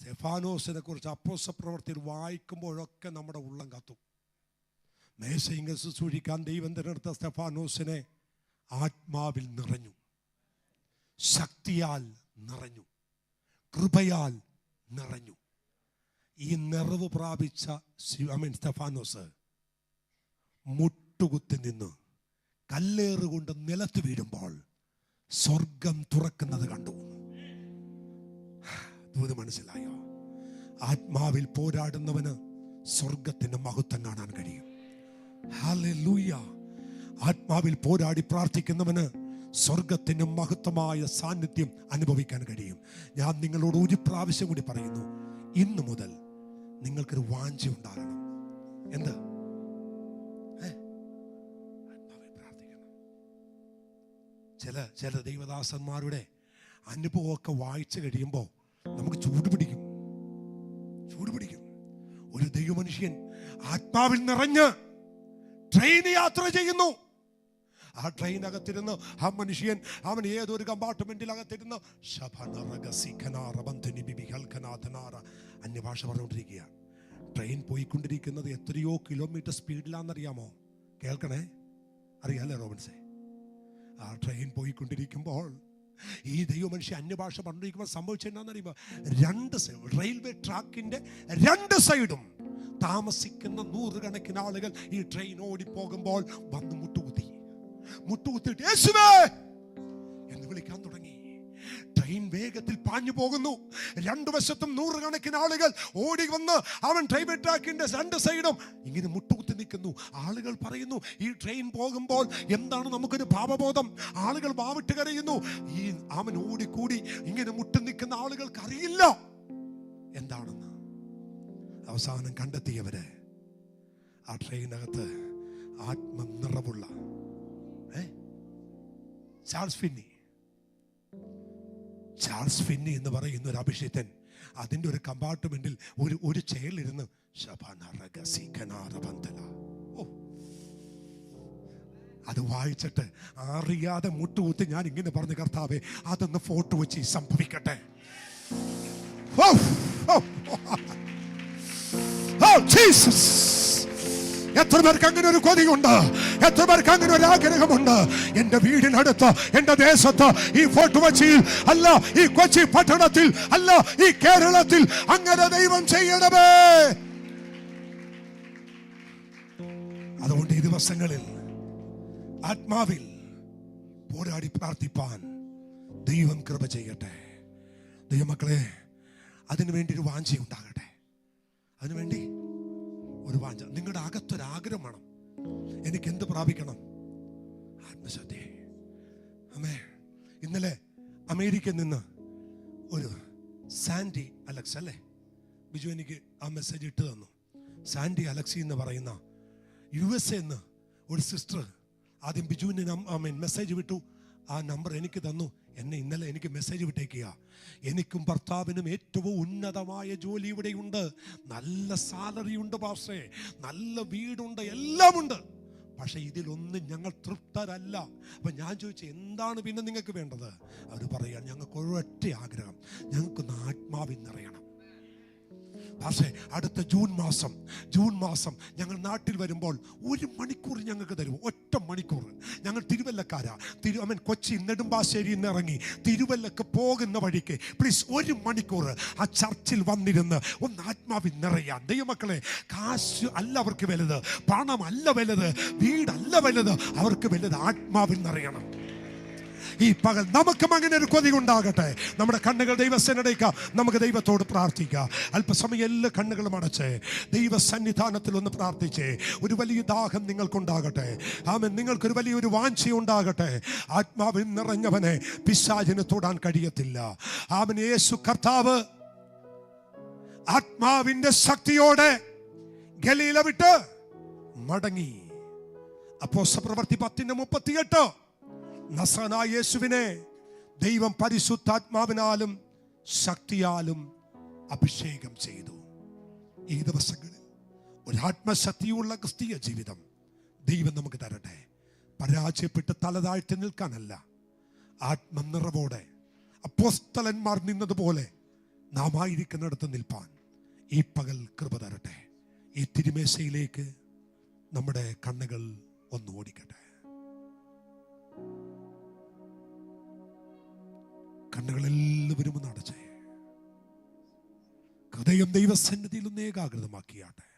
സ്തെഫാനോസിനെ കുറിച്ച് അപ്പോസ്തലപ്രവൃത്തിയിൽ വായിക്കുമ്പോഴൊക്കെ നമ്മുടെ ഉള്ളം കത്തും. മേശയിങ്കൽ സൂക്ഷിക്കാൻ ദൈവം തിരഞ്ഞെടുത്ത സ്തെഫാനോസിനെ ആത്മാവിൽ നിറഞ്ഞു, ശക്തിയാൽ നിറഞ്ഞു, കൃപയാൽ നിറഞ്ഞു. ഈ നിറവ് പ്രാപിച്ച സ്തെഫാനോസ് മുട്ടുകുത്തി നിന്ന് കല്ലേറുകൊണ്ട് നിലത്ത് വീഴുമ്പോൾ സ്വർഗം തുറക്കുന്നത് കണ്ടു. ദൂത് മനസ്സിലായോ? ആത്മാവിൽ പോരാടുന്നവന് സ്വർഗത്തിന്റെ മഹത്വം കാണാൻ കഴിയും. ഹല്ലേലൂയ. ആത്മാവിൽ പോരാടി പ്രാർത്ഥിക്കുന്നവന് സ്വർഗത്തിന്റെ മഹത്വമായ സാന്നിധ്യം അനുഭവിക്കാൻ കഴിയും. ഞാൻ നിങ്ങളോട് ഒരു പ്രാവശ്യം കൂടി പറയുന്നു, ഇന്നു മുതൽ നിങ്ങൾക്കൊരു വാഞ്ച ഉണ്ടാകണം. എന്ത്? ആത്മാവിൽ പ്രാർത്ഥിക്കണം. ചില ദൈവദാസന്മാരുടെ അനുഭവമൊക്കെ വായിച്ചു കഴിയുമ്പോൾ നമുക്ക് ചൂട് പിടിക്കും. ഒരു ദൈവമനുഷ്യൻ ആത്മാവിൽ നിറഞ്ഞ് ട്രെയിൻ യാത്ര ചെയ്യുന്നു. ആ ട്രെയിനകത്തിരുന്ന് ആ മനുഷ്യൻ അവൻ ഏതൊരു കമ്പാർട്ട്മെന്റിലകത്തിരുന്ന് അന്യഭാഷ പറഞ്ഞുകൊണ്ടിരിക്കുകയാണ്. ട്രെയിൻ പോയിക്കൊണ്ടിരിക്കുന്നത് എത്രയോ കിലോമീറ്റർ സ്പീഡിലാണെന്നറിയാമോ? കേൾക്കണേ, അറിയാലേ റോബിൻസേ? ആ ട്രെയിൻ പോയിക്കൊണ്ടിരിക്കുമ്പോൾ ഈ ദൈവമനുഷ്യ അന്യഭാഷ പറഞ്ഞിരിക്കുമ്പോൾ സംഭവിച്ചെന്നാന്നറിയുമ്പോൾ, 2 സൈഡ് റെയിൽവേ ട്രാക്കിന്റെ 2 സൈഡും താമസിക്കുന്ന 100 കണക്കിന് ആളുകൾ ഈ ട്രെയിൻ ഓടിപ്പോകുമ്പോൾ വന്ന് മുട്ടുകുത്തിയിട്ട് യേശുവേ എന്ന് വിളിക്കാൻ തുടങ്ങി. ട്രെയിൻ വേഗത്തിൽ പാഞ്ഞു പോകുന്നു. 2 വശത്തും 100 കണക്കിന് ആളുകൾ ഓടി വന്ന് അവൻ റെയിൽവേ ട്രാക്കിന്റെ 2 സൈഡും ഇങ്ങനെ മുട്ടുകുത്തി നിൽക്കുന്നു. ആളുകൾ പറയുന്നു, ഈ ട്രെയിൻ പോകുമ്പോൾ എന്താണ് നമുക്കൊരു ഭാവബോധം? ആളുകൾ വാവിട്ട് കരയുന്നു. ഈ അവൻ ഓടിക്കൂടി ഇങ്ങനെ മുട്ടി നിൽക്കുന്ന ആളുകൾക്ക് അറിയില്ല എന്താണെന്ന്. അവസാനം കണ്ടെത്തിയവര് ആ ട്രെയിനകത്ത് ആത്മനിറവുള്ള ചാൾസ് ഫിന്നി എന്ന് പറയുന്ന ഒരു അഭിഷിക്തൻ, അതിൻ്റെ ഒരു കമ്പാർട്ട്മെന്റിൽ ഒരു ചെയറിലിരുന്ന് അത് വായിച്ചിട്ട് അറിയാതെ മുട്ടുകുത്തി ഞാൻ ഇങ്ങനെ പറഞ്ഞു, കർത്താവേ അതൊന്ന് ഫോട്ടോ വെച്ച് സംഭവിക്കട്ടെ. എത്ര പേർക്ക് അങ്ങനെ ഒരു കൊതിയുണ്ട്? എത്ര പേർക്ക് അങ്ങനെ ഒരു ആഗ്രഹമുണ്ട്? എന്റെ വീടിനടുത്ത്, എന്റെ ദേശത്ത്, ഈ ഫോർട്ട് കൊച്ചിയിൽ അല്ല, ഈ കൊച്ചി പട്ടണത്തിൽ അല്ല, ഈ കേരളത്തിൽ അങ്ങനെ ദൈവം ചെയ്യണമേ. അതുകൊണ്ട് ഈ ദിവസങ്ങളിൽ ആത്മാവിൽ പോരാടി പ്രാർത്ഥിപ്പാൻ ദൈവം കൃപ ചെയ്യട്ടെ. ദൈവമക്കളെ, അതിനുവേണ്ടി ഒരു വാഞ്ച ഉണ്ടാകട്ടെ. അതിനുവേണ്ടി ഒരു വാഞ്ച, നിങ്ങളുടെ അകത്തൊരാഗ്രഹം വേണം. എനിക്ക് എന്ത് പ്രാപിക്കണം? ആത്മശക്തി. അമ്മേ, ഇന്നലെ അമേരിക്കയിൽ നിന്ന് ഒരു സാൻഡി അലക്സ് അല്ലേ, ബിജു എനിക്ക് ആ മെസ്സേജ് ഇട്ട് തന്നു. സാൻഡി അലക്സി എന്ന് പറയുന്ന USA എന്ന് ഒരു സിസ്റ്റർ ആദ്യം ബിജുവിന് മെസ്സേജ് വിട്ടു. ആ നമ്പർ എനിക്ക് തന്നു. ഇന്നലെ എനിക്ക് മെസ്സേജ് വിട്ടേക്കുക. എനിക്കും ഭർത്താവിനും ഏറ്റവും ഉന്നതമായ ജോലി ഇവിടെയുണ്ട്, നല്ല സാലറി ഉണ്ട് പാസ്റ്റേ, നല്ല വീടുണ്ട്, എല്ലാം ഉണ്ട്. പക്ഷെ ഇതിലൊന്നും ഞങ്ങൾ തൃപ്തരല്ല. അപ്പൊ ഞാൻ ചോദിച്ചു, എന്താണ് പിന്നെ നിങ്ങൾക്ക് വേണ്ടത്? അവർ പറയാൻ, ഞങ്ങൾക്ക് ഒരൊറ്റ ആഗ്രഹം, ഞങ്ങൾക്കൊന്ന് ആത്മാവിൽ നിറയണം. പക്ഷേ അടുത്ത ജൂൺ മാസം ഞങ്ങൾ നാട്ടിൽ വരുമ്പോൾ 1 മണിക്കൂർ ഞങ്ങൾക്ക് തരും. ഒറ്റ മണിക്കൂർ. ഞങ്ങൾ തിരുവല്ലക്കാരാ. കൊച്ചി നെടുമ്പാശ്ശേരിയിൽ നിന്ന് ഇറങ്ങി തിരുവല്ലക്ക് പോകുന്ന വഴിക്ക് പ്ലീസ് 1 മണിക്കൂർ ആ ചർച്ചിൽ വന്നിരുന്ന് ഒന്ന് ആത്മാവിൽ നിറയാൻ. ദൈവമക്കളെ, കാശ് അല്ല അവർക്ക് വലുത്, പണമല്ല വലുത്, വീടല്ല വലുത്, അവർക്ക് വലുത് ആത്മാവിൽ നിറയണം. ഈ പകൽ നമുക്കും അങ്ങനെ ഒരു കൊതി ഉണ്ടാകട്ടെ. നമ്മുടെ കണ്ണുകൾ ദൈവസന്നിധിയിലേക്ക് നമുക്ക് ദൈവത്തോട് പ്രാർത്ഥിക്കാം. അല്പസമയം എല്ലാ കണ്ണുകളും അടച്ച് ദൈവസന്നിധാനത്തിൽ ഒന്ന് പ്രാർത്ഥിച്ചേ. ഒരു വലിയ ദാഹം നിങ്ങൾക്കുണ്ടാകട്ടെ. ആമേൻ. നിങ്ങൾക്കൊരു വലിയൊരു വാഞ്ച ഉണ്ടാകട്ടെ. ആത്മാവിൽ നിറഞ്ഞവനെ പിശാചിന് തൊടാൻ കഴിയത്തില്ല. ആമേൻ. യേശു കർത്താവ് ആത്മാവിന്റെ ശക്തിയോടെ ഗലീല വിട്ട് മടങ്ങി. അപ്പോസ്തലപ്രവൃത്തി 10:38 നസറായ യേശുവിനെ ദൈവം പരിശുദ്ധാത്മാവിനാലും ശക്തിയാലും അഭിഷേകം ചെയ്തു. ഈ ദിവസങ്ങളിൽ ഒരു ആത്മശക്തിയുള്ള ക്രിസ്തീയ ജീവിതം ദൈവം നമുക്ക് തരട്ടെ. പരാജയപ്പെട്ട് തലതാഴ്ത്തി നിൽക്കാനല്ല, ആത്മനിറവോടെ അപ്പോസ്തലന്മാർ നിന്നതുപോലെ നാം ആയിരിക്കുന്നിടത്ത് നിൽപ്പാൻ ഈ പകൽ കൃപ തരട്ടെ. ഈ തിരുമേശയിലേക്ക് നമ്മുടെ കണ്ണുകൾ ഒന്ന് ഓടിക്കട്ടെ. കണ്ണുകളെല്ലാവരും ഒന്ന് അടച്ചേ. ഹൃദയം ദൈവസന്നിധിയിൽ ഒന്ന് ഏകാഗ്രതമാക്കിയാട്ടെ.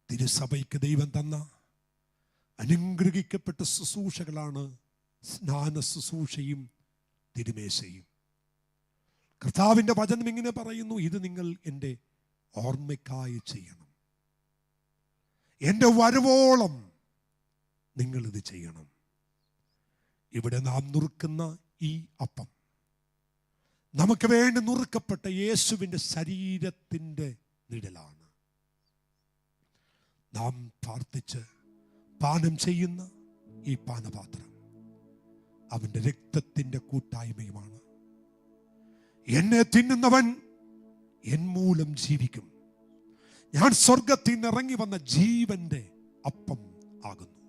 തിരുസഭയ്ക്ക് ദൈവം തന്ന അനുഗ്രഹിക്കപ്പെട്ട ശുശ്രൂഷകളാണ് സ്നാന ശുശ്രൂഷയും തിരുമേശയും. കർത്താവിന്റെ വചനം ഇങ്ങനെ പറയുന്നു, ഇത് നിങ്ങൾ എൻ്റെ ഓർമ്മയ്ക്കായി ചെയ്യണം. എൻ്റെ വരവോളം നിങ്ങൾ ഇത് ചെയ്യണം. ഇവിടെ നാം നുറുക്കുന്ന ഈ അപ്പം നമുക്ക് വേണ്ടി നുറുക്കപ്പെട്ട യേശുവിൻ്റെ ശരീരത്തിൻ്റെ നിഴലാണ്. നാം പ്രാർത്ഥിച്ച് പാനം ചെയ്യുന്ന ഈ പാനപാത്രം അവൻ്റെ രക്തത്തിൻ്റെ കൂട്ടായ്മയുമാണ്. എന്നെ തിന്നുന്നവൻ എൻ മൂലം ജീവിക്കും. ഞാൻ സ്വർഗത്തിൽ നിന്ന് ഇറങ്ങി വന്ന ജീവന്റെ അപ്പം ആകുന്നു.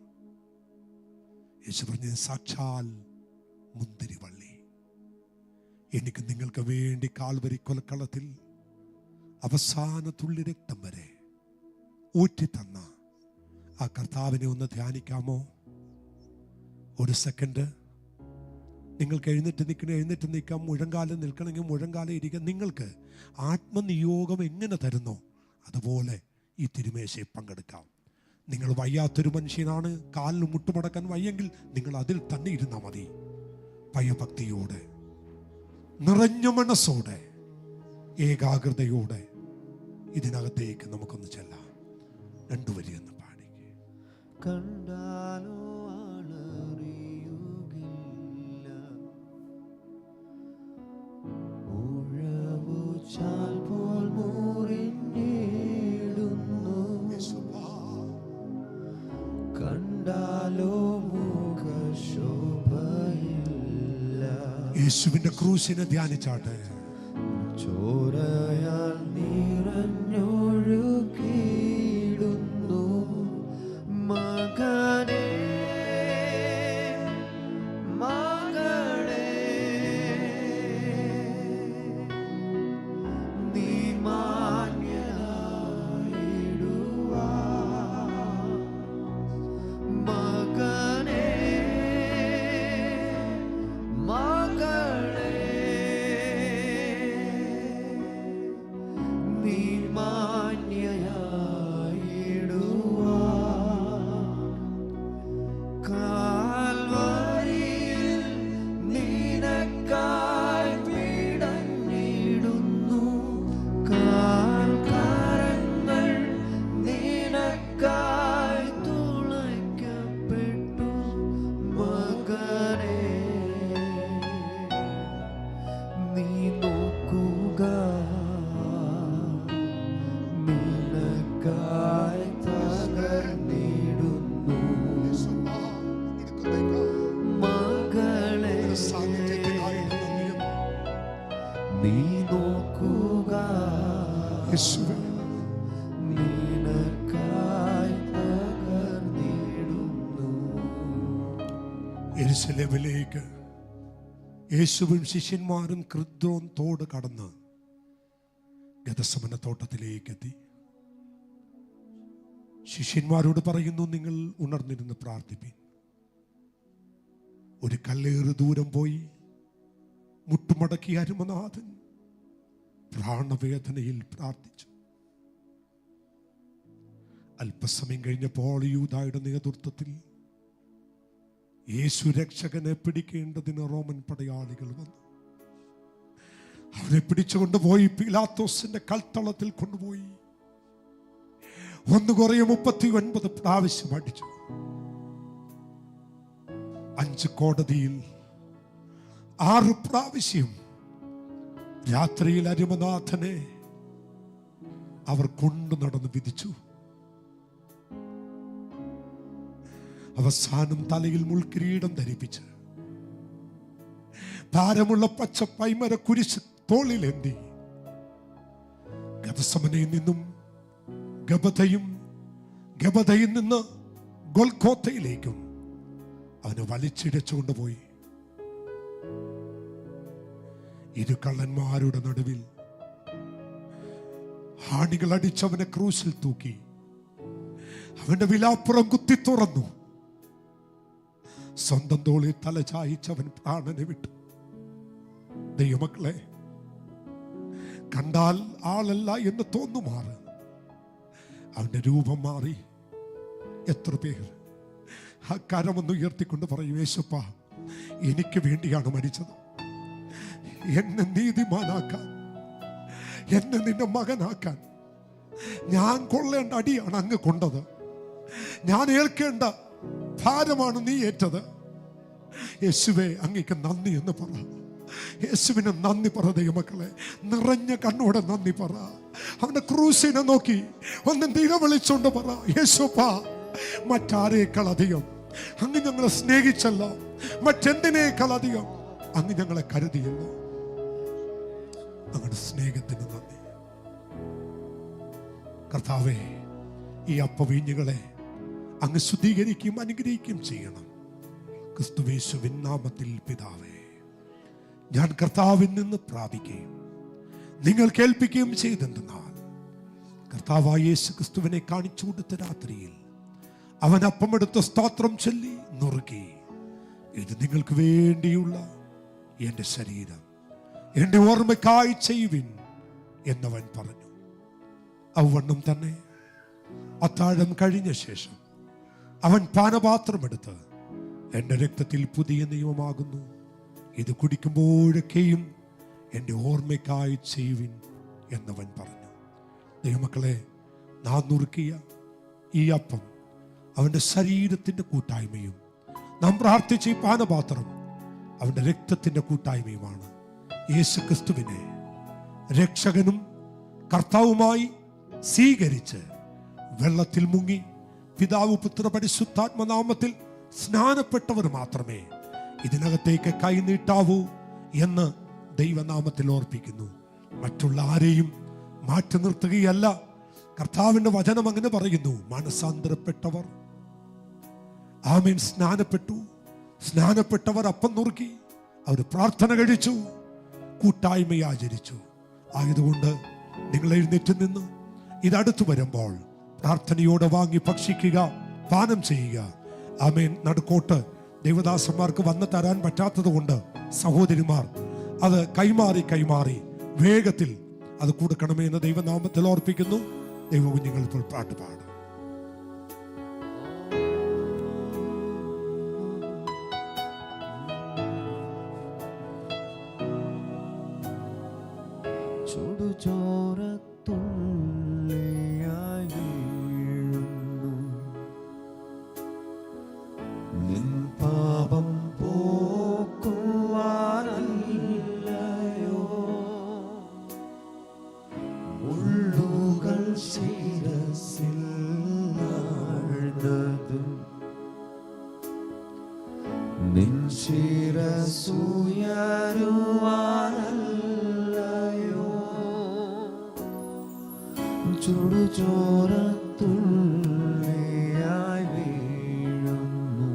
യേശു പറഞ്ഞ സാക്ഷാൽ മുന്തിരിവള്ളി. എനിക്ക് നിങ്ങൾക്ക് വേണ്ടി കാൽവരി കൊലക്കളത്തിൽ അവസാന തുള്ളി രക്തം വരെ ഊറ്റി തന്ന ആ കർത്താവിനെ ഒന്ന് ധ്യാനിക്കാമോ? ഒരു സെക്കൻഡ്. നിങ്ങൾക്ക് എഴുന്നേറ്റ് നിൽക്കാം. മുഴങ്കാലം നിൽക്കണമെങ്കിൽ മുഴങ്കാലം ഇരിക്കാം. നിങ്ങൾക്ക് ആത്മനിയോഗം എങ്ങനെ തരുന്നോ അതുപോലെ ഈ തിരുമേശയിൽ പങ്കെടുക്കാം. നിങ്ങൾ വയ്യാത്തൊരു മനുഷ്യനാണ്, കാലിന് മുട്ടുമടക്കാൻ വയ്യെങ്കിൽ നിങ്ങൾ അതിൽ തന്നെ ഇരുന്നാൽ മതി. ഭയഭക്തിയോടെ, നിറഞ്ഞ മനസ്സോടെ, ഏകാഗ്രതയോടെ ഇതിനകത്തേക്ക് നമുക്കൊന്ന് ചെല്ലാം. 2 വരി എന്ന് പാടി. കണ്ടാലോ യേശുവിന്റെ ക്രൂശിനെ ധ്യാനിച്ചാട്ടെ. ചോരയാൽ നിറഞ്ഞൊഴുകിയിടുന്നു മകനേ, മകളേ, നീ മാന്യനായിടുവാൻ നോക്കുക, യേശുവേ നിനക്കായി തകർന്നിടുന്നു. യെരൂശലേമിലേക്ക് യേശുവും ശിഷ്യന്മാരും ക്രിദ്രോൻ തോട് കടന്ന് ഗെത്സമന തോട്ടത്തിലേക്ക് എത്തി. ശിഷ്യന്മാരോട് പറയുന്നു, നിങ്ങൾ ഉണർന്നിരുന്ന് പ്രാർത്ഥിപ്പിൻ. ഒരു കല്ലേറ് ദൂരം പോയി മുട്ടുമടക്കിയ അരുമനാഥൻ പ്രാണവേദനയിൽ പ്രാർത്ഥിച്ചു. അല്പസമയം കഴിഞ്ഞപ്പോൾ യൂദായുടെ നേതൃത്വത്തിൽ യേശു രക്ഷകനെ പിടിക്കേണ്ടതിന് റോമൻ പടയാളികൾ വന്നു. അവനെ പിടിച്ചുകൊണ്ടുപോയി പീലാത്തോസിന്റെ കൽത്തളത്തിൽ കൊണ്ടുപോയി 1 പ്രാവശ്യം അടിച്ചു. 5 കോടതിയിൽ 6 പ്രാവശ്യം രാത്രിയിൽ അരുമനാഥനെ അവർ കൊണ്ടു നടന്ന് വിധിച്ചു. അവസാനം തലയിൽ മുൾക്കിരീടം ധരിപ്പിച്ച് ഭാരമുള്ള പച്ച പൈമര കുരിശ് തോളിലേന്തി ഗെത്സമനയിൽ നിന്നും ഗബതയിൽ നിന്ന് ഗൊൽഗോഥയിലേക്കും അവനെ വലിച്ചിഴച്ചുകൊണ്ടുപോയി. 2 കള്ളന്മാരുടെ നടുവിൽ ആണികൾ അടിച്ചവനെ ക്രൂശിൽ തൂക്കി അവന്റെ വിലാപ്പുറം കുത്തി തുറന്നു. സ്വന്തം തോളിൽ തല ചായിച്ചവൻ പ്രാണനെ വിട്ടു. ദൈവമക്കളെ, കണ്ടാൽ ആളല്ല എന്ന് തോന്നുമാറ് അവന്റെ രൂപം മാറി. എത്ര പേർ ആ കരമൊന്ന് ഉയർത്തിക്കൊണ്ട് പറയും, യേശുപ്പാ, എനിക്ക് വേണ്ടിയാണ് മരിച്ചത്. എന്നെ നീതിമാനാക്കാൻ, എന്നെ നിന്റെ മകനാക്കാൻ. ഞാൻ കൊള്ളേണ്ട അടിയാണ് അങ്ങ് കൊണ്ടത്. ഞാൻ ഏൽക്കേണ്ട ഭാരമാണ് നീ ഏറ്റത്. യേശുവേ, അങ്ങേക്ക് നന്ദി എന്ന് പറ. യേശുവിന് നന്ദി പറ. ദൈവമക്കളെ, നിറഞ്ഞ കണ്ണോടെ നന്ദി പറ. അവന്റെ ക്രൂശിനെ നോക്കി ഒന്ന് നിലവിളിച്ചോണ്ട് പറ, യേശുപ്പാ, മറ്റാരേക്കാൾ അധികം അങ്ങ് ഞങ്ങളെ സ്നേഹിച്ചല്ലോ, മറ്റെന്തിനേക്കാൾ അധികം അങ്ങ് ഞങ്ങളെ കരുതിയല്ലോ. അങ്ങയുടെ സ്നേഹത്തിന് നന്ദി. കർത്താവേ, ഈ അപ്പവീഞ്ഞുകളെ അങ്ങ് ശുദ്ധീകരിക്കുകയും അനുഗ്രഹിക്കുകയും ചെയ്യണം. ക്രിസ്തുയേശുവിൻ നാമത്തിൽ പിതാവേ, ഞാൻ കർത്താവിൽ നിന്ന് പ്രാപിക്കുകയും നിങ്ങൾ കേൾപ്പിക്കുകയും ചെയ്തെന്നാൽ, കർത്താവായ യേശു ക്രിസ്തുവിനെ കാണിച്ചു കൊടുത്ത രാത്രിയിൽ അവൻ അപ്പമെടുത്ത് സ്തോത്രം ചൊല്ലി നുറുക്കി, ഇത് നിങ്ങൾക്ക് വേണ്ടിയുള്ള എൻ്റെ ശരീരം, എൻ്റെ ഓർമ്മയ്ക്കായി ചെയ്യുവിൻ എന്നവൻ പറഞ്ഞു. അവണ്ണം തന്നെ അത്താഴം കഴിഞ്ഞ ശേഷം അവൻ പാനപാത്രമെടുത്ത്, എൻ്റെ രക്തത്തിൽ പുതിയ നിയമമാകുന്നു, ഇത് കുടിക്കുമ്പോഴൊക്കെയും എൻ്റെ ഓർമ്മയ്ക്കായി ചെയ്യുവിൻ എന്നവൻ പറഞ്ഞു. ദൈവമക്കളെ, നാം നുറുക്കിയ ഈ അപ്പം അവൻ്റെ ശരീരത്തിൻ്റെ കൂട്ടായ്മയും നാം പ്രാർത്ഥിച്ച ഈ പാനപാത്രം അവൻ്റെ രക്തത്തിൻ്റെ കൂട്ടായ്മയുമാണ്. യേശു ക്രിസ്തുവിനെ രക്ഷകനും കർത്താവുമായി സ്വീകരിച്ച് വെള്ളത്തിൽ മുങ്ങി പിതാവ് പുത്ര പരിശുദ്ധാത്മനാമത്തിൽ സ്നാനപ്പെട്ടവർ മാത്രമേ ഇതിനകത്തേക്ക് കൈനീട്ടാവൂ എന്ന് ദൈവനാമത്തിൽ ഓർപ്പിക്കുന്നു. മറ്റുള്ള ആരെയും മാറ്റി നിർത്തുകയല്ല. കർത്താവിന്റെ വചനം അങ്ങനെ പറയുന്നു, മനസാന്തരപ്പെട്ടവർ ആമേൻ സ്നാനപ്പെട്ടവർ അപ്പം നുറുക്കി അവർ പ്രാർത്ഥന കഴിച്ചു, കൂട്ടായ്മ ആചരിച്ചു. ആയതുകൊണ്ട് നിങ്ങൾ എഴുന്നേറ്റ് നിന്ന് ഇതടുത്തു വരുമ്പോൾ പ്രാർത്ഥനയോടെ വാങ്ങി ഭക്ഷിക്കുക, പാനം ചെയ്യുക. ആമേൻ. നടുക്കോട്ട് ദേവദാസന്മാർക്ക് വന്ന് തരാൻ പറ്റാത്തത് കൊണ്ട് സഹോദരിമാർ അത് കൈമാറി വേഗത്തിൽ അത് കൊടുക്കണമേ എന്ന് ദൈവനാമത്തിൽ ഓർപ്പിക്കുന്നു. ദൈവകുഞ്ഞുങ്ങൾ ഇപ്പോൾ പാട്ട് പാടും. ചുടുചോരത്തുള്ളിയായി വീഴുന്നു നിൻ പാപം പോക്കുവാനല്ലയോ, മുള്ളുകൾ ശിരസിൽ ആഴ്ന്നതും നിൻ ശിരസുയരുവാനല്ലയോ. ചുടുചോരത്തുള്ളിയായി വീഴുന്നു.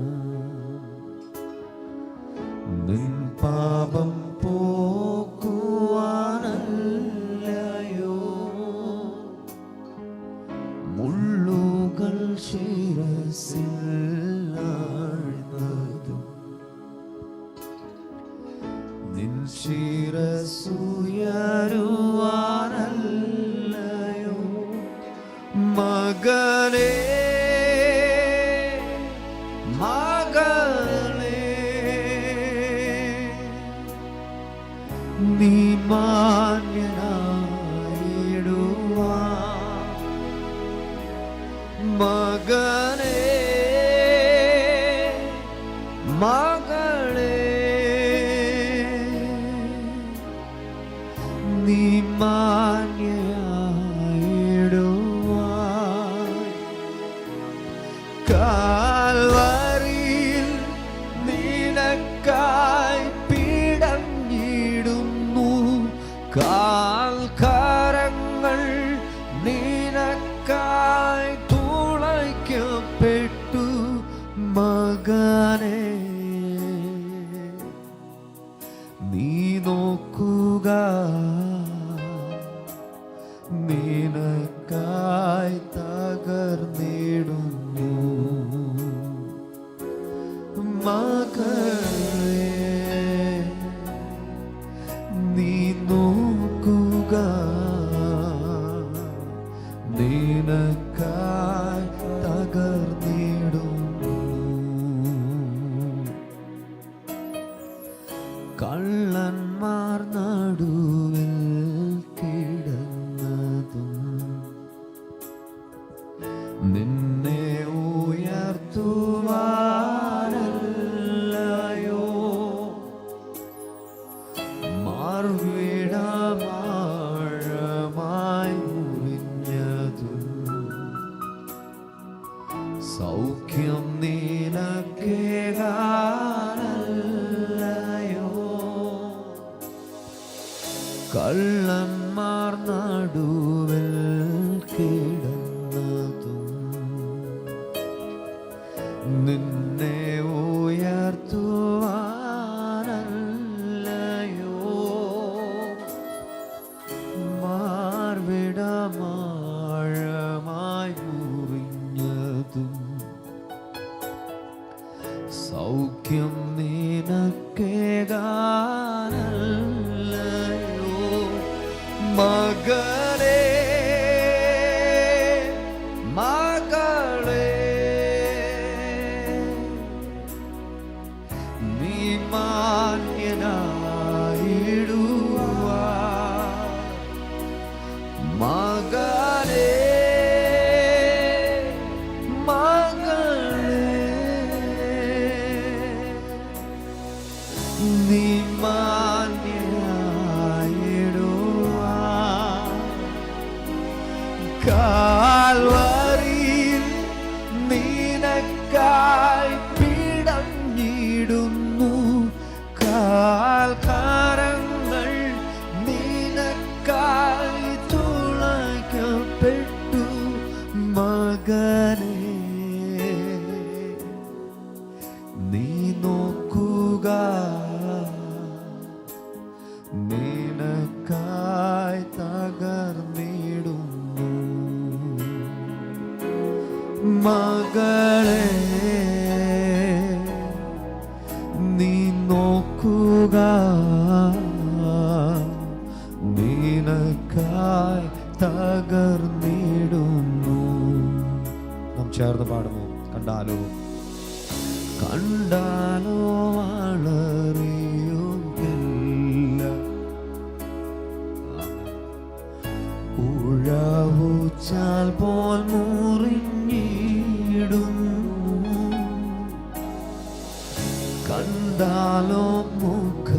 നിൻ പാപം പോക്കുവാനല്ലയോ മുള്ളുകൾ ശിരസിൽ ആഴ്ന്നതും. നിൻ ശിരസുയരുവാനല്ലയോ മകനേ മകളേ നീ മാന്യനായിടുവാൻ. മകനേ മകളേ നീ മാന്യയായിടുവാൻ. കാൽവരിയിൽ നിനക്കായി പിടഞ്ഞിടുന്നു. കാൽക്കരങ്ങൾ നിനക്കായി തുളയ്ക്കപ്പെട്ടു. മകനേ നീ നോക്കുക നിനക്കായി തകർന്നിടുന്നു. മകളേ നീ നോക്കുക നിനക്കായി തകർന്നിടുന്നു. കള്ളന്മാർ നടുവിൽ കിടന്നതും നിന്നെ ഉയർത്തുവാനല്ലയോ മാർവിടമാഴമായി മുറിഞ്ഞതും. സൗഖ്യം നിനക്കേകാനല്ലയോ കള്ളന്മാർ നടുവിൽ കിടന്നതും നിന്നെ ഉയർത്തുവാനല്ലയോ മാർവിടമാഴമായി മുറിഞ്ഞതും. സൗഖ്യം നിനക്കേകാനല്ലയോ മകനേ മകളേ നീ മാന്യനായിടുവാൻ. മകനേ മകളേ നീ മാന്യനായിടുവാൻ. കാൽവരിയിൽ നിനക്കായി പിടഞ്ഞിടുന്നു. കാൽക്കരങ്ങൾ നിനക്കായി തുളയ്ക്കപ്പെട്ടു. മകനേ നീ നോക്കുക നിനക്കായി തകർന്നിടുന്നു. മകളേ നീ നോക്കുക നിനക്കായി തകർന്നിടുന്നു. നാം ചേർന്ന് പാടുമോ? കണ്ടാലോ കണ്ടാലോ വളറിയുകില്ല ഉഴവുച്ചാൽ പോൽ മുറിഞ്ഞിടുന്നു. കണ്ടാലോ മുഖ